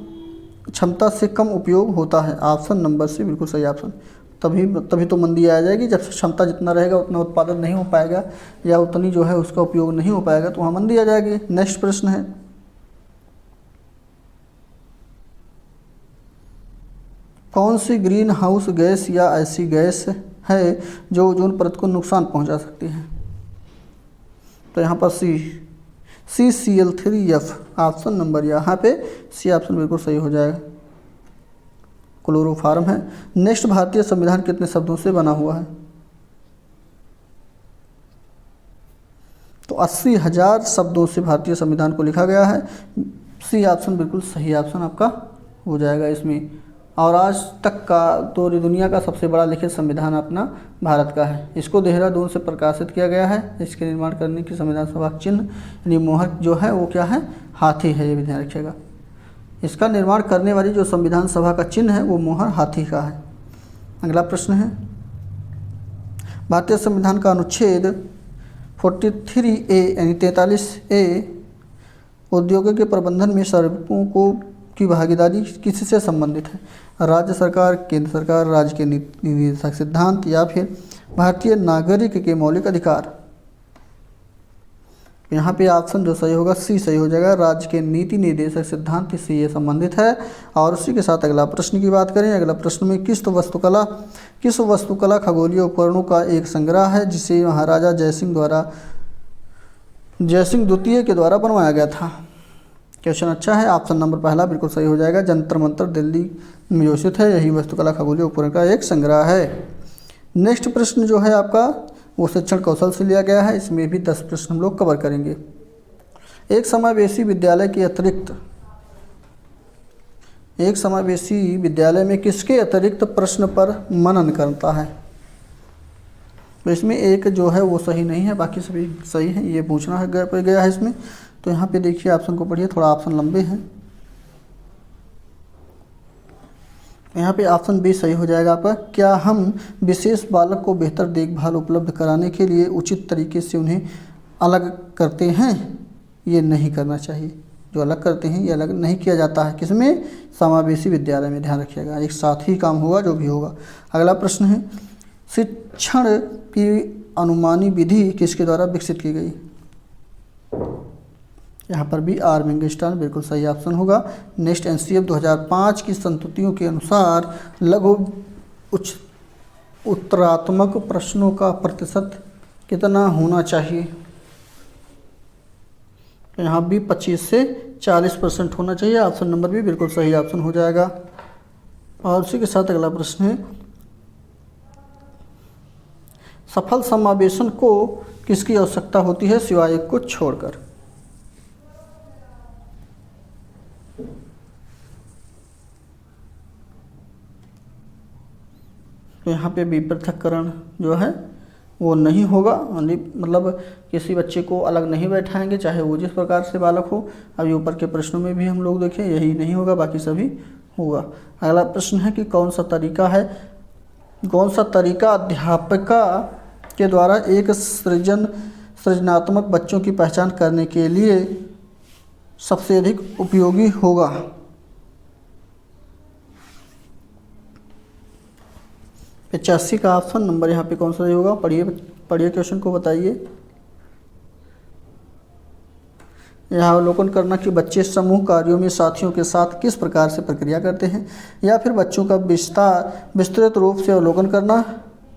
S1: क्षमता से कम उपयोग होता है। ऑप्शन नंबर सी बिल्कुल सही ऑप्शन। तभी तो मंदी आ जाएगी, जब क्षमता जितना रहेगा उतना उत्पादन नहीं हो पाएगा या उतनी जो है उसका उपयोग नहीं हो पाएगा, तो वहाँ मंदी आ जाएगी। नेक्स्ट प्रश्न है, कौन सी ग्रीन हाउस गैस या ऐसी गैस है जो ओजोन परत को नुकसान पहुंचा सकती है? तो यहाँ पर CCl3F ऑप्शन नंबर यहाँ पे सी ऑप्शन बिल्कुल सही हो जाएगा, क्लोरोफार्म है। नेक्स्ट, भारतीय संविधान कितने शब्दों से बना हुआ है? तो 80,000 शब्दों से भारतीय संविधान को लिखा गया है। सी ऑप्शन बिल्कुल सही ऑप्शन आपका हो जाएगा इसमें। और आज तक का तो दुनिया का सबसे बड़ा लिखित संविधान अपना भारत का है। इसको देहरादून से प्रकाशित किया गया है। इसके निर्माण करने की संविधान सभा चिन्ह यानी मोहर जो है वो क्या है? हाथी है, ये भी ध्यान रखिएगा। इसका निर्माण करने वाली जो संविधान सभा का चिन्ह है वो मोहर हाथी का है। अगला प्रश्न है, भारतीय संविधान का अनुच्छेद 43A यानी 43A उद्योगों के प्रबंधन में श्रमिकों को की भागीदारी किससे संबंधित है? राज्य सरकार, केंद्र सरकार, राज्य के नीति निर्देशक सिद्धांत या फिर भारतीय नागरिक के मौलिक अधिकार? यहाँ पे ऑप्शन जो सही होगा सी सही हो जाएगा, राज्य के नीति निर्देशक सिद्धांत से ये संबंधित है। और उसी के साथ अगला प्रश्न की बात करें। अगला प्रश्न में किस वस्तुकला खगोलीय उपकरणों का एक संग्रह है जिसे महाराजा जयसिंह द्वितीय के द्वारा बनवाया गया था? क्वेश्चन अच्छा है। ऑप्शन नंबर पहला बिल्कुल सही हो जाएगा, जंतर मंतर दिल्ली में स्थित है, यही वस्तुकला खगोलीय उपकरण का एक संग्रह है। नेक्स्ट प्रश्न जो है आपका वो शिक्षण कौशल से लिया गया है। इसमें भी 10 प्रश्न हम लोग कवर करेंगे। एक समावेशी विद्यालय में किसके अतिरिक्त प्रश्न पर मनन करता है? तो इसमें एक जो है वो सही नहीं है, बाकी सभी सही है। ये पूछना गया है इसमें। तो यहाँ पे देखिए ऑप्शन को पढ़िए, थोड़ा ऑप्शन लंबे हैं। यहाँ पे ऑप्शन बी सही हो जाएगा आपका। क्या हम विशेष बालक को बेहतर देखभाल उपलब्ध कराने के लिए उचित तरीके से उन्हें अलग करते हैं? ये नहीं करना चाहिए। जो अलग करते हैं ये अलग नहीं किया जाता है। किसमें? समावेशी विद्यालय में। ध्यान रखिएगा, एक साथ ही काम होगा जो भी होगा। अगला प्रश्न है, शिक्षण की अनुमानी विधि किसके द्वारा विकसित की गई? यहाँ पर भी आर मेंगेस्टाइन बिल्कुल सही ऑप्शन होगा। नेक्स्ट, NCF 2005 की संस्तुतियों के अनुसार लघु उत्तरात्मक प्रश्नों का प्रतिशत कितना होना चाहिए? तो यहाँ भी 25 से 40% होना चाहिए। ऑप्शन नंबर भी बिल्कुल सही ऑप्शन हो जाएगा। और उसी के साथ अगला प्रश्न है, सफल समावेशन को किसकी आवश्यकता होती है सिवाय एक को छोड़कर? तो यहाँ पे भी पृथक्करण जो है वो नहीं होगा, मतलब किसी बच्चे को अलग नहीं बैठाएंगे चाहे वो जिस प्रकार से बालक हो। अभी ऊपर के प्रश्नों में भी हम लोग देखें यही नहीं होगा, बाकी सभी होगा। अगला प्रश्न है कि कौन सा तरीका अध्यापिका के द्वारा एक सृजनात्मक बच्चों की पहचान करने के लिए सबसे अधिक उपयोगी होगा? 85 का ऑप्शन नंबर यहाँ पे कौन सा होगा? पढ़िए क्वेश्चन को बताइए। यहाँ अवलोकन करना कि बच्चे समूह कार्यों में साथियों के साथ किस प्रकार से प्रक्रिया करते हैं, या फिर बच्चों का विस्तृत रूप से अवलोकन करना,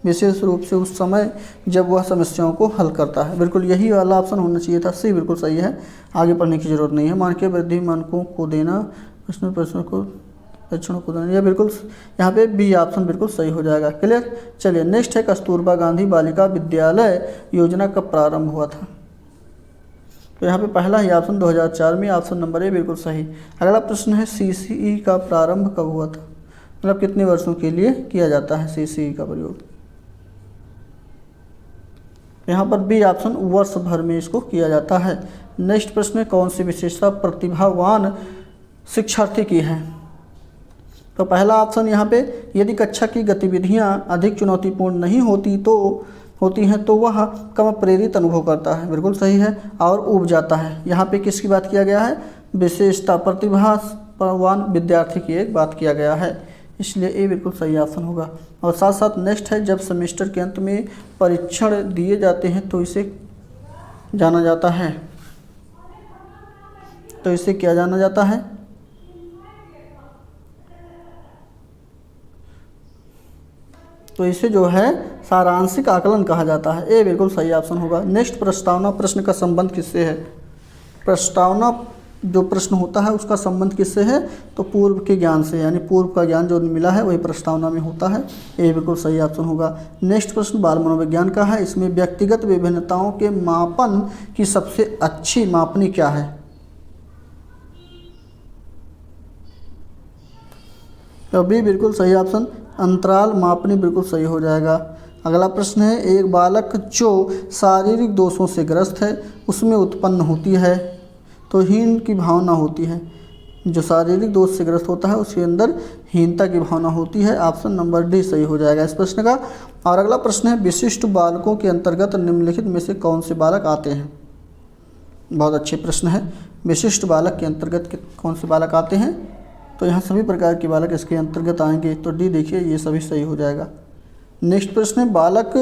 S1: विशेष रूप से उस समय जब वह समस्याओं को हल करता है। बिल्कुल यही वाला ऑप्शन होना चाहिए था। सी बिल्कुल सही है, आगे पढ़ने की जरूरत नहीं है। मानकीय वृद्धि मानकों को देना, प्रश्नों को परीक्षणों को देना, यह बिल्कुल यहाँ पे बी ऑप्शन बिल्कुल सही हो जाएगा। क्लियर। चलिए नेक्स्ट है, कस्तूरबा गांधी बालिका विद्यालय योजना कब प्रारंभ हुआ था? तो यहाँ पे पहला ही ऑप्शन 2004 में, ऑप्शन नंबर ए बिल्कुल सही। अगला प्रश्न है, CCE का प्रारंभ कब हुआ था? मतलब कितने वर्षों के लिए किया जाता है CCE का प्रयोग? यहाँ पर बी ऑप्शन वर्ष भर में इसको किया जाता है। नेक्स्ट प्रश्न है, कौन सी विशेषता प्रतिभावान शिक्षार्थी की है? तो पहला ऑप्शन यहाँ पे, यदि कक्षा की गतिविधियाँ अधिक चुनौतीपूर्ण नहीं होती तो होती हैं तो वह कम प्रेरित अनुभव करता है, बिल्कुल सही है, और ऊब जाता है। यहाँ पे किसकी बात किया गया है? विशेषता प्रतिभावान विद्यार्थी की एक बात किया गया है, इसलिए ये बिल्कुल सही ऑप्शन होगा। और साथ साथ नेक्स्ट है, जब सेमेस्टर के अंत में परीक्षण दिए जाते हैं तो इसे जाना जाता है, तो इसे क्या जाना जाता है? तो इसे जो है सारांशिक आकलन कहा जाता है, ये बिल्कुल सही ऑप्शन होगा। नेक्स्ट, प्रस्तावना प्रश्न का संबंध किससे है? प्रस्तावना जो प्रश्न होता है उसका संबंध किससे है? तो पूर्व के ज्ञान से, यानी पूर्व का ज्ञान जो मिला है वही प्रस्तावना में होता है, ये बिल्कुल सही ऑप्शन होगा। नेक्स्ट प्रश्न बाल मनोविज्ञान का है, इसमें व्यक्तिगत विभिन्नताओं के मापन की सबसे अच्छी मापनी क्या है? तो भी बिल्कुल सही ऑप्शन अंतराल मापनी बिल्कुल सही हो जाएगा। अगला प्रश्न है, एक बालक जो शारीरिक दोषों से ग्रस्त है उसमें उत्पन्न होती है, तो हीन की भावना होती है। जो शारीरिक दोष से ग्रस्त होता है उसके अंदर हीनता की भावना होती है, ऑप्शन नंबर डी सही हो जाएगा इस प्रश्न का। और अगला प्रश्न है, विशिष्ट बालकों के अंतर्गत निम्नलिखित में से कौन से बालक आते हैं? बहुत अच्छे प्रश्न है, विशिष्ट बालक के अंतर्गत कौन से बालक आते हैं? तो यहाँ सभी प्रकार के बालक इसके अंतर्गत आएंगे, तो डी देखिए ये सभी सही हो जाएगा। नेक्स्ट प्रश्न है, बालक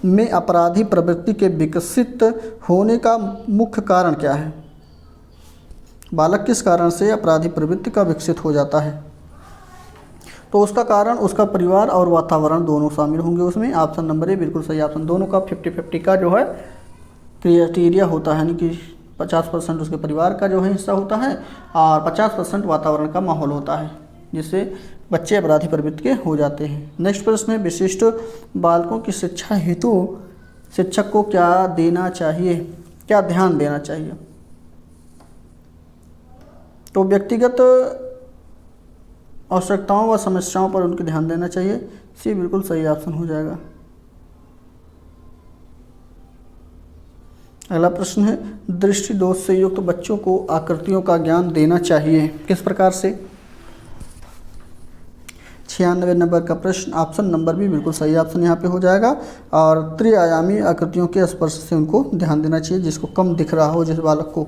S1: में अपराधी प्रवृत्ति के विकसित होने का मुख्य कारण क्या है? बालक किस कारण से अपराधी प्रवृत्ति का विकसित हो जाता है? तो उसका कारण उसका परिवार और वातावरण दोनों शामिल होंगे उसमें, ऑप्शन नंबर ए बिल्कुल सही ऑप्शन। दोनों का 50-50 का जो है क्राइटेरिया होता है, यानी कि 50% उसके परिवार का जो है हिस्सा होता है और 50% वातावरण का माहौल होता है, जिससे बच्चे अपराधी प्रवृत्ति के हो जाते हैं। नेक्स्ट प्रश्न है, विशिष्ट बालकों की शिक्षा हेतु शिक्षक को क्या देना चाहिए, क्या ध्यान देना चाहिए? तो व्यक्तिगत आवश्यकताओं व समस्याओं पर उनके ध्यान देना चाहिए, सी बिल्कुल सही ऑप्शन हो जाएगा। अगला प्रश्न है, दृष्टि दोष से युक्त बच्चों को आकृतियों का ज्ञान देना चाहिए, किस प्रकार से? 96 नंबर का प्रश्न, ऑप्शन नंबर भी बिल्कुल सही ऑप्शन यहाँ पे हो जाएगा। और त्रिआयामी आकृतियों के स्पर्श से उनको ध्यान देना चाहिए, जिसको कम दिख रहा हो जिस बालक को।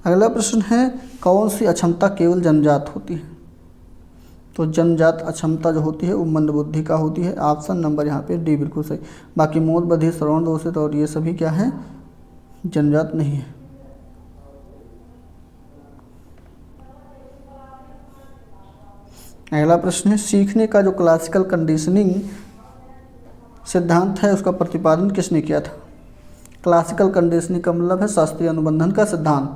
S1: अगला प्रश्न है, कौन सी अक्षमता केवल जन्मजात होती है? तो जन्मजात अक्षमता जो होती है वो मंदबुद्धि का होती है, ऑप्शन नंबर यहाँ पे डी बिल्कुल सही। बाकी मोद बधिर श्रवण दोषित और ये सभी क्या हैं? जन्मजात नहीं है। अगला प्रश्न है, सीखने का जो क्लासिकल कंडीशनिंग सिद्धांत है उसका प्रतिपादन किसने किया था? क्लासिकल कंडीशनिंग का मतलब है शास्त्रीय अनुबंधन का सिद्धांत,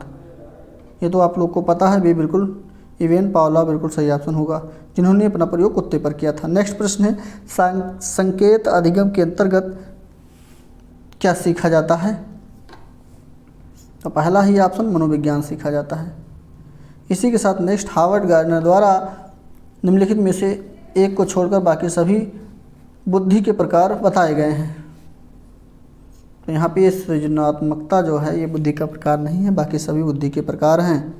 S1: ये तो आप लोग को पता है भी बिल्कुल। इवेन पावला बिल्कुल सही ऑप्शन होगा, जिन्होंने अपना प्रयोग कुत्ते पर किया था। नेक्स्ट प्रश्न है, संकेत अधिगम के अंतर्गत क्या सीखा जाता है? तो पहला ही ऑप्शन मनोविज्ञान सीखा जाता है। इसी के साथ नेक्स्ट, हार्वर्ड गार्डनर द्वारा निम्नलिखित में से एक को छोड़कर बाकी सभी बुद्धि के प्रकार बताए गए हैं। तो यहाँ पे सृजनात्मकता जो है ये बुद्धि का प्रकार नहीं है, बाकी सभी बुद्धि के प्रकार हैं।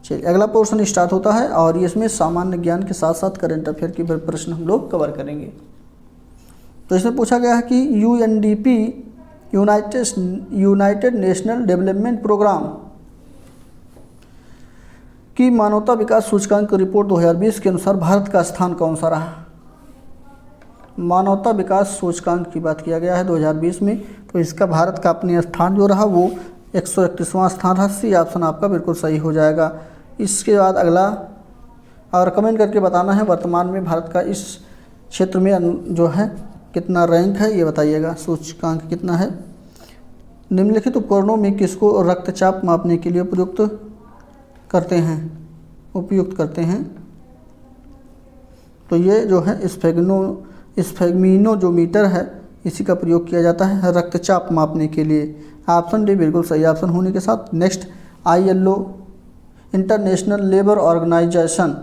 S1: चलिए अगला पोर्शन स्टार्ट होता है और ये इसमें सामान्य ज्ञान के साथ साथ करंट अफेयर के प्रश्न हम लोग कवर करेंगे। तो इसमें पूछा गया है कि UNDP United National Development Programme की मानवता विकास सूचकांक रिपोर्ट 2020 के अनुसार भारत का स्थान कौन सा रहा? मानवता विकास सूचकांक की बात किया गया है 2020 में, तो इसका भारत का अपने स्थान जो रहा वो 131वां स्थान रहा, सी ऑप्शन आपका बिल्कुल सही हो जाएगा। इसके बाद अगला, और कमेंट करके बताना है वर्तमान में भारत का इस क्षेत्र में जो है कितना रैंक है ये बताइएगा, सूचकांक कितना है। निम्नलिखित उपकरणों में किसको रक्तचाप मापने के लिए उपयुक्त करते हैं? तो ये जो है स्फेग्मिनोमीटर है, इसी का प्रयोग किया जाता है रक्तचाप मापने के लिए, ऑप्शन डी बिल्कुल सही ऑप्शन होने के साथ। Next, ILO International Labour Organisation,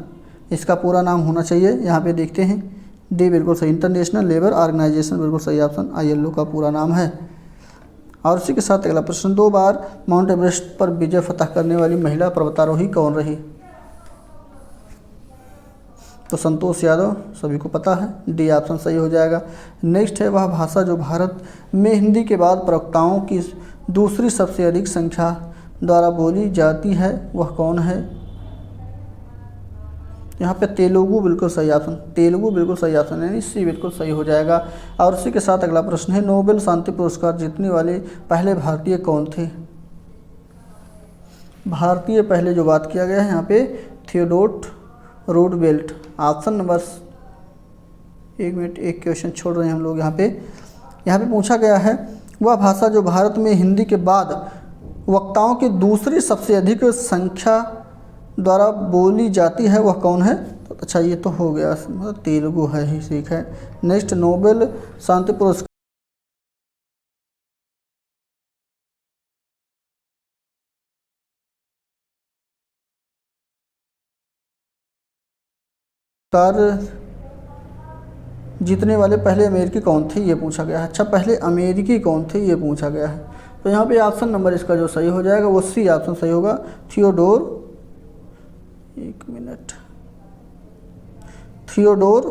S1: इसका पूरा नाम होना चाहिए, यहाँ पे देखते हैं, डी बिल्कुल सही, इंटरनेशनल लेबर ऑर्गेनाइजेशन बिल्कुल सही ऑप्शन, ILO का पूरा नाम है। और इसी के साथ अगला प्रश्न, 2 बार माउंट एवरेस्ट पर विजय फतह करने वाली महिला पर्वतारोही कौन रही? तो संतोष यादव सभी को पता है, डी ऑप्शन सही हो जाएगा। नेक्स्ट है, वह भाषा जो भारत में हिंदी के बाद प्रवक्ताओं की दूसरी सबसे अधिक संख्या द्वारा बोली जाती है, वह कौन है? यहाँ पे तेलुगु बिल्कुल सही ऑप्शन, तेलुगु बिल्कुल सही ऑप्शन, यानी सी बिल्कुल सही हो जाएगा। और उसी के साथ अगला प्रश्न है, नोबेल शांति पुरस्कार जीतने वाले पहले भारतीय कौन थे? भारतीय पहले जो बात किया गया है यहाँ पे थियोडोर रूजवेल्ट, ऑप्शन नंबर, एक मिनट एक क्वेश्चन छोड़ रहे हैं हम लोग यहाँ पे पूछा गया है, वह भाषा जो भारत में हिंदी के बाद वक्ताओं की दूसरी सबसे अधिक संख्या द्वारा बोली जाती है, वह कौन है? तो अच्छा ये तो हो गया, मतलब तेलुगु है ही, ठीक है। नेक्स्ट, नोबेल शांति पुरस्कार जीतने वाले पहले अमेरिकी कौन थे, ये पूछा गया है। अच्छा, पहले अमेरिकी कौन थे, ये पूछा गया है। तो यहाँ पे ऑप्शन नंबर इसका जो सही हो जाएगा वो सी ऑप्शन सही होगा, थियोडोर, एक minute, Theodore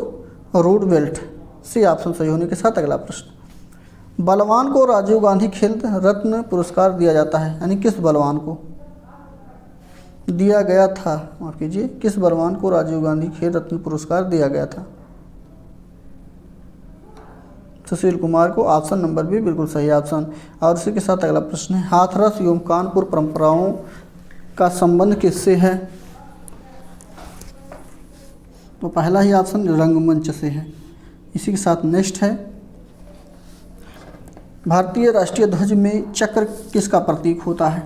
S1: Roosevelt, C option सही होने के साथ अगला प्रश्न, बलवान को राजीव गांधी खेल रत्न पुरस्कार दिया जाता है, यानी किस बलवान को दिया गया था, माफ कीजिए, किस बलवान को राजीव गांधी खेल रत्न पुरस्कार दिया गया था? सुशील कुमार को, ऑप्शन नंबर भी बिल्कुल सही ऑप्शन। और इसी के साथ अगला प्रश्न है, हाथरस एवं कानपुर परंपराओं का संबंध किससे है? तो पहला ही ऑप्शन रंगमंच से है। इसी के साथ नेक्स्ट है, भारतीय राष्ट्रीय ध्वज में चक्र किसका प्रतीक होता है?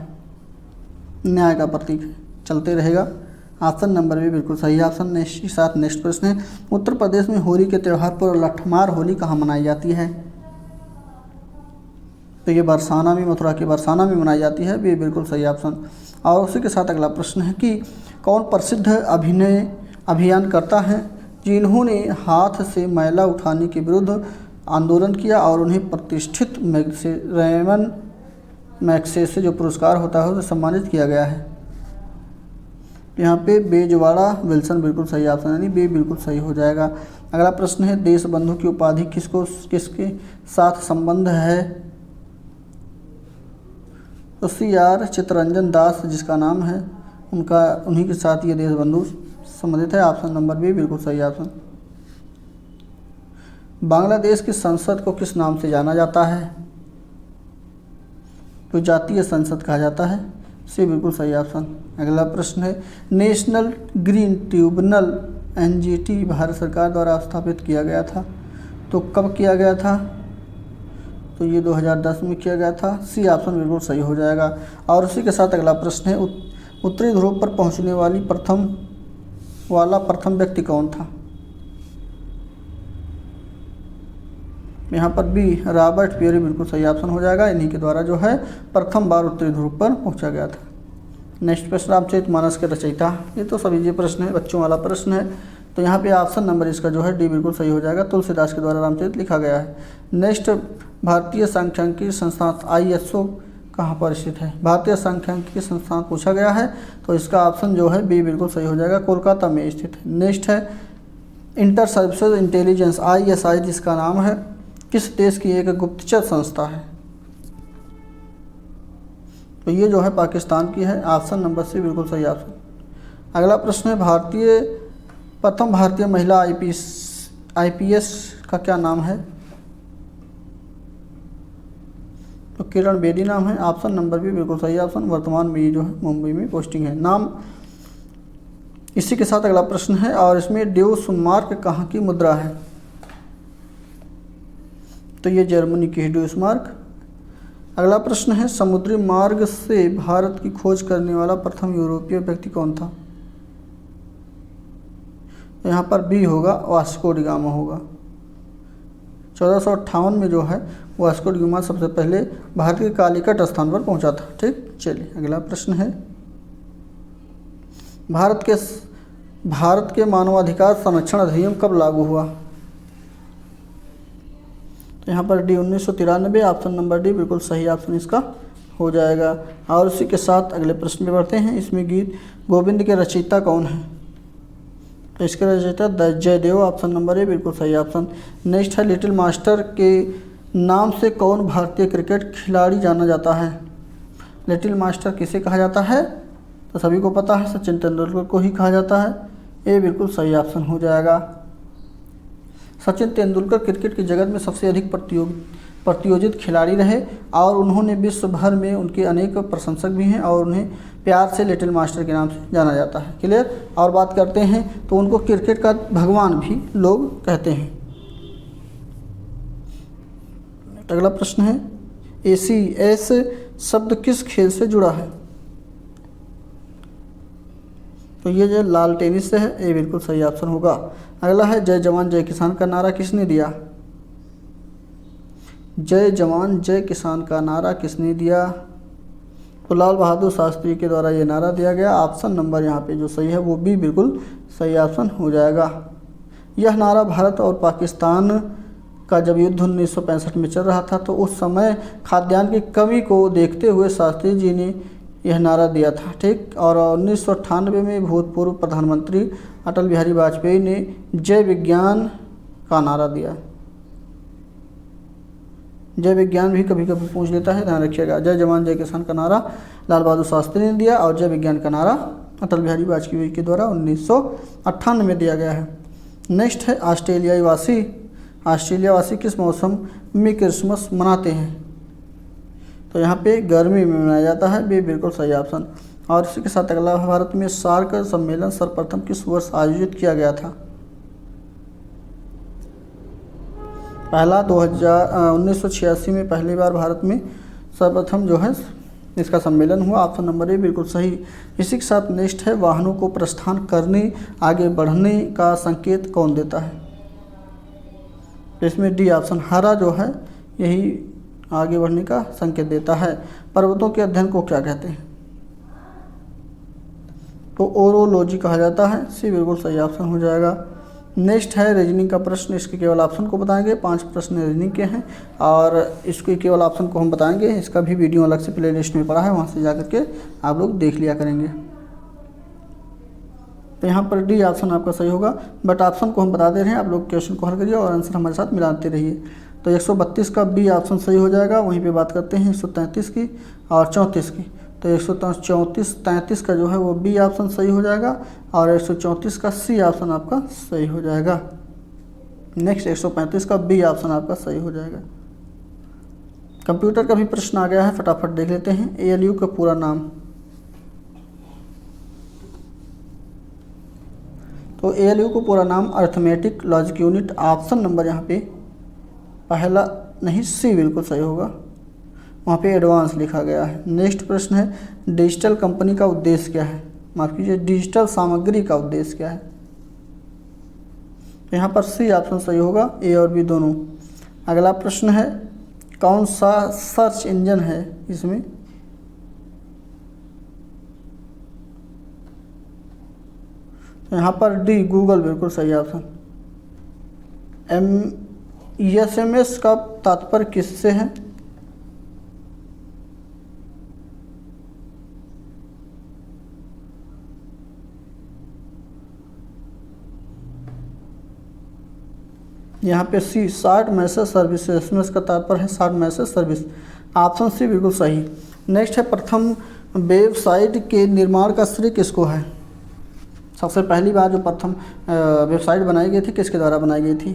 S1: न्याय का प्रतीक है, चलते रहेगा, ऑप्शन नंबर भी बिल्कुल सही ऑप्शन। नेक्स्ट के साथ नेक्स्ट प्रश्न है, उत्तर प्रदेश में होली के त्यौहार पर लठमार होली कहाँ मनाई जाती है? तो ये बरसाना में, मथुरा के बरसाना में मनाई जाती है, ये बिल्कुल सही ऑप्शन। और उसी के साथ अगला प्रश्न है कि कौन प्रसिद्ध अभियान करता है जिन्होंने हाथ से मैला उठाने के विरुद्ध आंदोलन किया और उन्हें प्रतिष्ठित रेमन मैग्सेसे जो पुरस्कार होता है उसे सम्मानित किया गया है? यहाँ पे बेजवाड़ा विल्सन बिल्कुल सही ऑप्शन, यानी बी बिल्कुल सही हो जाएगा। अगला प्रश्न है, देश बंधु की उपाधि किसके साथ संबंध है? तो CR चित्तरंजन दास जिसका नाम है, उन्हीं के साथ ये देश बंधु संबंधित है, ऑप्शन नंबर बी बिल्कुल सही ऑप्शन। बांग्लादेश की संसद को किस नाम से जाना जाता है? तो जातीय संसद कहा जाता है, सी बिल्कुल सही ऑप्शन। अगला प्रश्न है, national green tribunal NGT Bharat सरकार द्वारा स्थापित किया गया था, तो कब किया गया था? तो ये 2010 में किया गया था, सी ऑप्शन बिल्कुल सही हो जाएगा। और उसी के साथ अगला प्रश्न है, उत्तरी ध्रुव पर पहुंचने वाला प्रथम व्यक्ति कौन था? यहाँ पर भी रॉबर्ट पियरे बिल्कुल सही ऑप्शन हो जाएगा, इन्हीं के द्वारा जो है प्रथम बार उत्तरी ध्रुव पर पहुंचा गया था। नेक्स्ट प्रश्न, रामचरितमानस के रचयिता, ये तो सभी ये प्रश्न है, बच्चों वाला प्रश्न है, तो यहाँ पे ऑप्शन नंबर इसका जो है डी बिल्कुल सही हो जाएगा, तुलसीदास के द्वारा रामचरित लिखा गया है। नेक्स्ट, भारतीय सांख्यिकी संस्थान ISO कहाँ पर स्थित है? भारतीय सांख्यिकी संस्थान पूछा गया है, तो इसका ऑप्शन जो है बी बिल्कुल सही हो जाएगा, कोलकाता में स्थित है। नेक्स्ट है, इंटर सर्विसेज इंटेलिजेंस ISI जिसका नाम है, किस देश की एक गुप्तचर संस्था है? तो ये जो है पाकिस्तान की है, ऑप्शन नंबर सी बिल्कुल सही ऑप्शन। अगला प्रश्न है, प्रथम भारतीय महिला IPS का क्या नाम है? तो किरण बेदी नाम है, ऑप्शन नंबर भी बिल्कुल सही ऑप्शन। वर्तमान में ये जो है मुंबई में पोस्टिंग है नाम। इसी के साथ अगला प्रश्न है, और इसमें ड्यूसमार्क कहाँ की मुद्रा है? तो ये जर्मनी की है ड्यूसमार्क। अगला प्रश्न है, समुद्री मार्ग से भारत की खोज करने वाला प्रथम यूरोपीय व्यक्ति कौन था? तो यहाँ पर बी होगा, वास्को डी गामा होगा। 1458 में जो है वास्को डी गामा सबसे पहले भारत के कालीकट स्थान पर पहुंचा था। ठीक, चलिए अगला प्रश्न है, भारत के मानवाधिकार संरक्षण अधिनियम कब लागू हुआ? तो यहाँ पर डी 1993, ऑप्शन नंबर डी बिल्कुल सही ऑप्शन इसका हो जाएगा। और उसी के साथ अगले प्रश्न में बढ़ते हैं। इसमें गीत गोविंद के रचयिता कौन है? तो इसके register Jaydev, option number A बिल्कुल सही ऑप्शन। नेक्स्ट है लिटिल मास्टर के नाम से कौन भारतीय क्रिकेट खिलाड़ी जाना जाता है? लिटिल मास्टर किसे कहा जाता है? तो सभी को पता है, सचिन तेंदुलकर को ही कहा जाता है। ये बिल्कुल सही ऑप्शन हो जाएगा। सचिन तेंदुलकर क्रिकेट के जगत में सबसे अधिक प्रतियोजित खिलाड़ी रहे और उन्होंने विश्व भर में उनके अनेक प्रशंसक भी हैं और उन्हें प्यार से लिटिल मास्टर के नाम से जाना जाता है। क्लियर। और बात करते हैं तो उनको क्रिकेट का भगवान भी लोग कहते हैं। अगला प्रश्न है ACS शब्द किस खेल से जुड़ा है? तो ये जो लाल टेनिस से है, ये बिल्कुल सही ऑप्शन होगा। अगला है जय जवान जय किसान का नारा किसने दिया? जय जवान जय किसान का नारा किसने दिया? तो लाल बहादुर शास्त्री के द्वारा ये नारा दिया गया। ऑप्शन नंबर यहाँ पे जो सही है वो भी बिल्कुल सही ऑप्शन हो जाएगा। यह नारा भारत और पाकिस्तान का जब युद्ध 1965 में चल रहा था तो उस समय खाद्यान्न की कमी को देखते हुए शास्त्री जी ने यह नारा दिया था। ठीक। और 1998 में भूतपूर्व प्रधानमंत्री अटल बिहारी वाजपेयी ने जय विज्ञान का नारा दिया। जय विज्ञान भी कभी कभी पूछ लेता है, ध्यान रखिएगा। जय जवान जय किसान का नारा लाल बहादुर शास्त्री ने दिया और जय विज्ञान का नारा अटल बिहारी वाजपेयी के द्वारा 1998 में दिया गया है। नेक्स्ट है ऑस्ट्रेलिया वासी किस मौसम में क्रिसमस मनाते हैं? तो यहाँ पे गर्मी में मनाया जाता है, ये बिल्कुल सही ऑप्शन। और इसी के साथ अगला भारत में सार्क सम्मेलन सर्वप्रथम किस वर्ष आयोजित किया गया था? पहला 1986 में पहली बार भारत में सर्वप्रथम जो है इसका सम्मेलन हुआ। ऑप्शन नंबर ए बिल्कुल सही। इसी के साथ नेक्स्ट है वाहनों को प्रस्थान करने आगे बढ़ने का संकेत कौन देता है? इसमें डी ऑप्शन हरा जो है यही आगे बढ़ने का संकेत देता है। पर्वतों के अध्ययन को क्या कहते हैं? तो ओरोलॉजी कहा जाता है। सी बिल्कुल सही ऑप्शन हो जाएगा। नेक्स्ट है रीजनिंग का प्रश्न, इसके केवल ऑप्शन को बताएंगे। 5 प्रश्न रीजनिंग के हैं और इसके केवल ऑप्शन को हम बताएंगे। इसका भी वीडियो अलग से प्ले लिस्ट में पड़ा है, वहाँ से जा करके आप लोग देख लिया करेंगे। तो यहाँ पर डी ऑप्शन आपका सही होगा, बट ऑप्शन को हम बता दे रहे हैं, आप लोग क्वेश्चन को हल करिए और आंसर हमारे साथ मिलाते रहिए। तो 132 का बी ऑप्शन सही हो जाएगा। वहीं पे बात करते हैं 133 की और 34 की। तो 133 का जो है वो बी ऑप्शन सही हो जाएगा और 134 का सी ऑप्शन आपका सही हो जाएगा। नेक्स्ट 135 का बी ऑप्शन आपका सही हो जाएगा। कंप्यूटर का भी प्रश्न आ गया है, फटाफट देख लेते हैं। ALU का पूरा नाम, तो ALU को पूरा नाम arithmetic logic unit. Option number यहाँ पे पहला नहीं, सी बिल्कुल सही होगा, वहाँ पे एडवांस लिखा गया है। नेक्स्ट प्रश्न है डिजिटल कंपनी का उद्देश्य क्या है? माफ कीजिए, डिजिटल सामग्री का उद्देश्य क्या है? तो यहाँ पर सी ऑप्शन सही होगा, ए और बी दोनों। अगला प्रश्न है कौन सा सर्च इंजन है इसमें? तो यहाँ पर डी गूगल बिल्कुल सही ऑप्शन। SMS का तात्पर्य किससे है? यहाँ पे C short message service. SMS का तात्पर्य है short message service. Option C बिल्कुल सही। नेक्स्ट है प्रथम वेबसाइट के निर्माण का श्रेय किसको है? सबसे पहली बार जो प्रथम वेबसाइट बनाई गई थी किसके द्वारा बनाई गई थी?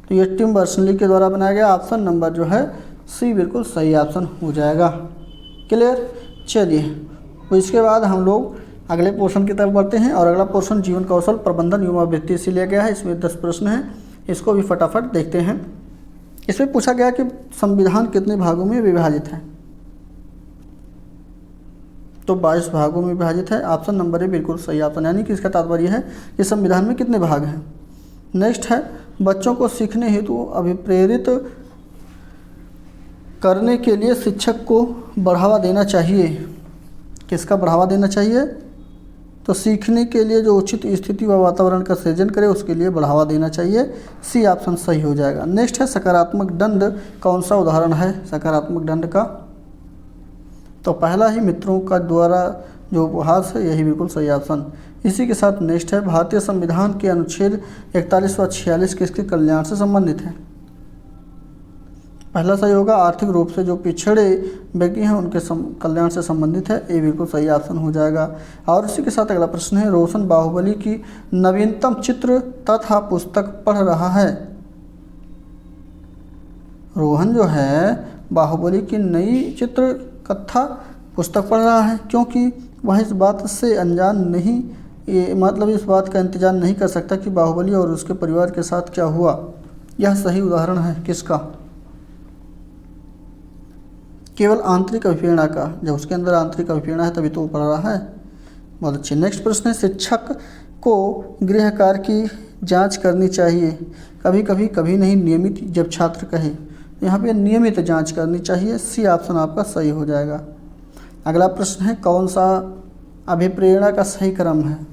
S1: तो ये टिम बर्नर्स-ली के द्वारा बनाया गया। ऑप्शन नंबर जो है सी बिल्कुल सही ऑप्शन हो जाएगा। क्लियर। चलिए, तो इसके बाद हम लोग अगले पोर्शन की तरफ बढ़ते हैं और अगला पोर्शन जीवन कौशल प्रबंधन युवा वृत्ति से लिया गया है। इसमें 10 प्रश्न हैं, इसको भी फटाफट देखते हैं। इसमें पूछा गया कि संविधान कितने भागों में विभाजित है? तो 22 भागों में विभाजित है। ऑप्शन नंबर ए बिल्कुल सही ऑप्शन, यानी कि इसका तात्पर्य है कि संविधान में कितने भाग हैं। नेक्स्ट है बच्चों को सीखने हेतु अभिप्रेरित करने के लिए शिक्षक को बढ़ावा देना चाहिए। किसका बढ़ावा देना चाहिए? तो सीखने के लिए जो उचित स्थिति व वातावरण का सृजन करे उसके लिए बढ़ावा देना चाहिए। सी ऑप्शन सही हो जाएगा। नेक्स्ट है सकारात्मक दंड कौन सा उदाहरण है सकारात्मक दंड का? तो पहला ही मित्रों का द्वारा जो उपहास है यही बिल्कुल सही ऑप्शन। इसी के साथ नेक्स्ट है, भारतीय संविधान के अनुच्छेद 41 व 46 किसके कल्याण से संबंधित है? पहला सही होगा, आर्थिक रूप से जो पिछड़े व्यक्ति हैं उनके कल्याण से संबंधित है। ये बिल्कुल सही ऑप्शन हो जाएगा। और इसी के साथ अगला प्रश्न है, रोशन बाहुबली की नवीनतम चित्र तथा पुस्तक पढ़ रहा है। रोहन जो है बाहुबली की नई चित्र कथा पुस्तक पढ़ रहा है, क्योंकि वह इस बात से अनजान नहीं, ये मतलब इस बात का इंतजार नहीं कर सकता कि बाहुबली और उसके परिवार के साथ क्या हुआ। यह सही उदाहरण है किसका? केवल आंतरिक अभिप्रेरणा का। जब उसके अंदर आंतरिक अभिप्रेरणा है तभी तो वो पढ़ रहा है। बहुत अच्छे। नेक्स्ट प्रश्न है, शिक्षक को गृह कार्य की जांच करनी चाहिए, कभी कभी कभी नहीं, नियमित जब छात्र कहे। यहाँ पे नियमित जांच करनी चाहिए। सी ऑप्शन आपका सही हो जाएगा। अगला प्रश्न है, कौन सा अभिप्रेरणा का सही क्रम है?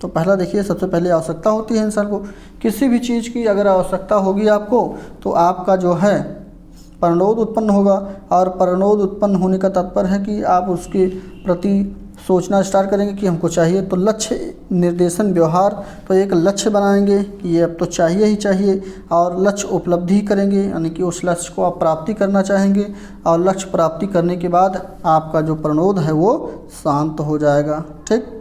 S1: तो पहला देखिए, सबसे पहले आवश्यकता होती है इंसान को, किसी भी चीज़ की अगर आवश्यकता होगी आपको तो आपका जो है प्रणोद उत्पन्न होगा। और प्रणोद उत्पन्न होने का तात्पर्य है कि आप उसके प्रति सोचना स्टार्ट करेंगे कि हमको चाहिए। तो लक्ष्य निर्देशन व्यवहार, तो एक लक्ष्य बनाएंगे कि ये अब तो चाहिए ही चाहिए, और लक्ष्य उपलब्धि करेंगे, यानी कि उस लक्ष्य को आप प्राप्ति करना चाहेंगे। और लक्ष्य प्राप्ति करने के बाद आपका जो प्रणोद है वो शांत हो जाएगा। ठीक।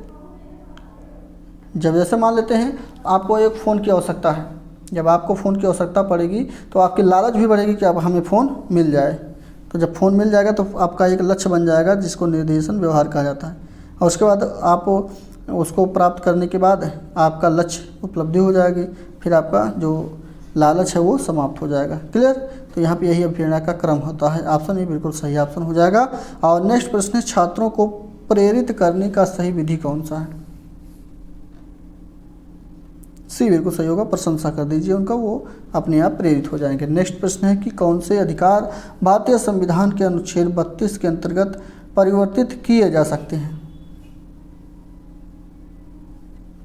S1: जब जैसे मान लेते हैं आपको एक फ़ोन की आवश्यकता है, जब आपको फ़ोन की आवश्यकता पड़ेगी तो आपकी लालच भी बढ़ेगी कि अब हमें फ़ोन मिल जाए। तो जब फ़ोन मिल जाएगा तो आपका एक लक्ष्य बन जाएगा जिसको निर्देशन व्यवहार कहा जाता है। और उसके बाद आप उसको प्राप्त करने के बाद आपका लक्ष्य उपलब्धि हो जाएगी, फिर आपका जो लालच है वो समाप्त हो जाएगा। क्लियर? तो यहाँ पे यही अभिप्रेरणा का क्रम होता है। ऑप्शन ए बिल्कुल सही ऑप्शन हो जाएगा। और नेक्स्ट प्रश्न है, छात्रों को प्रेरित करने का सही विधि कौन सा है? सी बिल्कुल सही होगा, प्रशंसा कर दीजिए उनका, वो अपने आप प्रेरित हो जाएंगे। नेक्स्ट प्रश्न है कि कौन से अधिकार भारतीय संविधान के अनुच्छेद 32 के अंतर्गत परिवर्तित किए जा सकते हैं?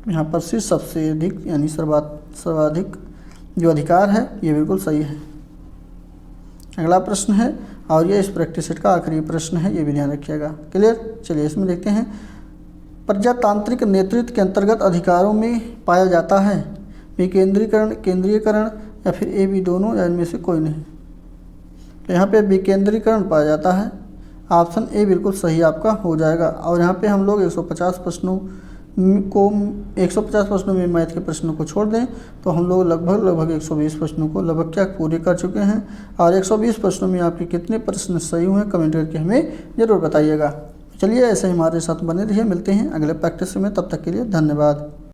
S1: यहाँ पर सी सबसे अधिक यानी सर्वाधिक जो अधिकार है ये बिल्कुल सही है। अगला प्रश्न है, और ये इस प्रैक्टिस सेट का आखिरी प्रश्न है, ये भी ध्यान रखिएगा। क्लियर? चलिए इसमें देखते हैं, प्रजातांत्रिक नेतृत्व के अंतर्गत अधिकारों में पाया जाता है विकेंद्रीकरण, केंद्रीयकरण, या फिर ए बी दोनों, या इनमें से कोई नहीं। तो यहाँ पे विकेंद्रीकरण पाया जाता है। ऑप्शन ए बिल्कुल सही आपका हो जाएगा। और यहाँ पे हम लोग 150 प्रश्नों में मैथ के प्रश्नों को छोड़ दें तो हम लोग लगभग 120 प्रश्नों को लगभग क्या पूरे कर चुके हैं। और 120 प्रश्नों में आपके कितने प्रश्न सही हुए कमेंट करके हमें ज़रूर बताइएगा। चलिए ऐसे ही हमारे साथ बने रहिए, मिलते हैं अगले प्रैक्टिस में, तब तक के लिए धन्यवाद।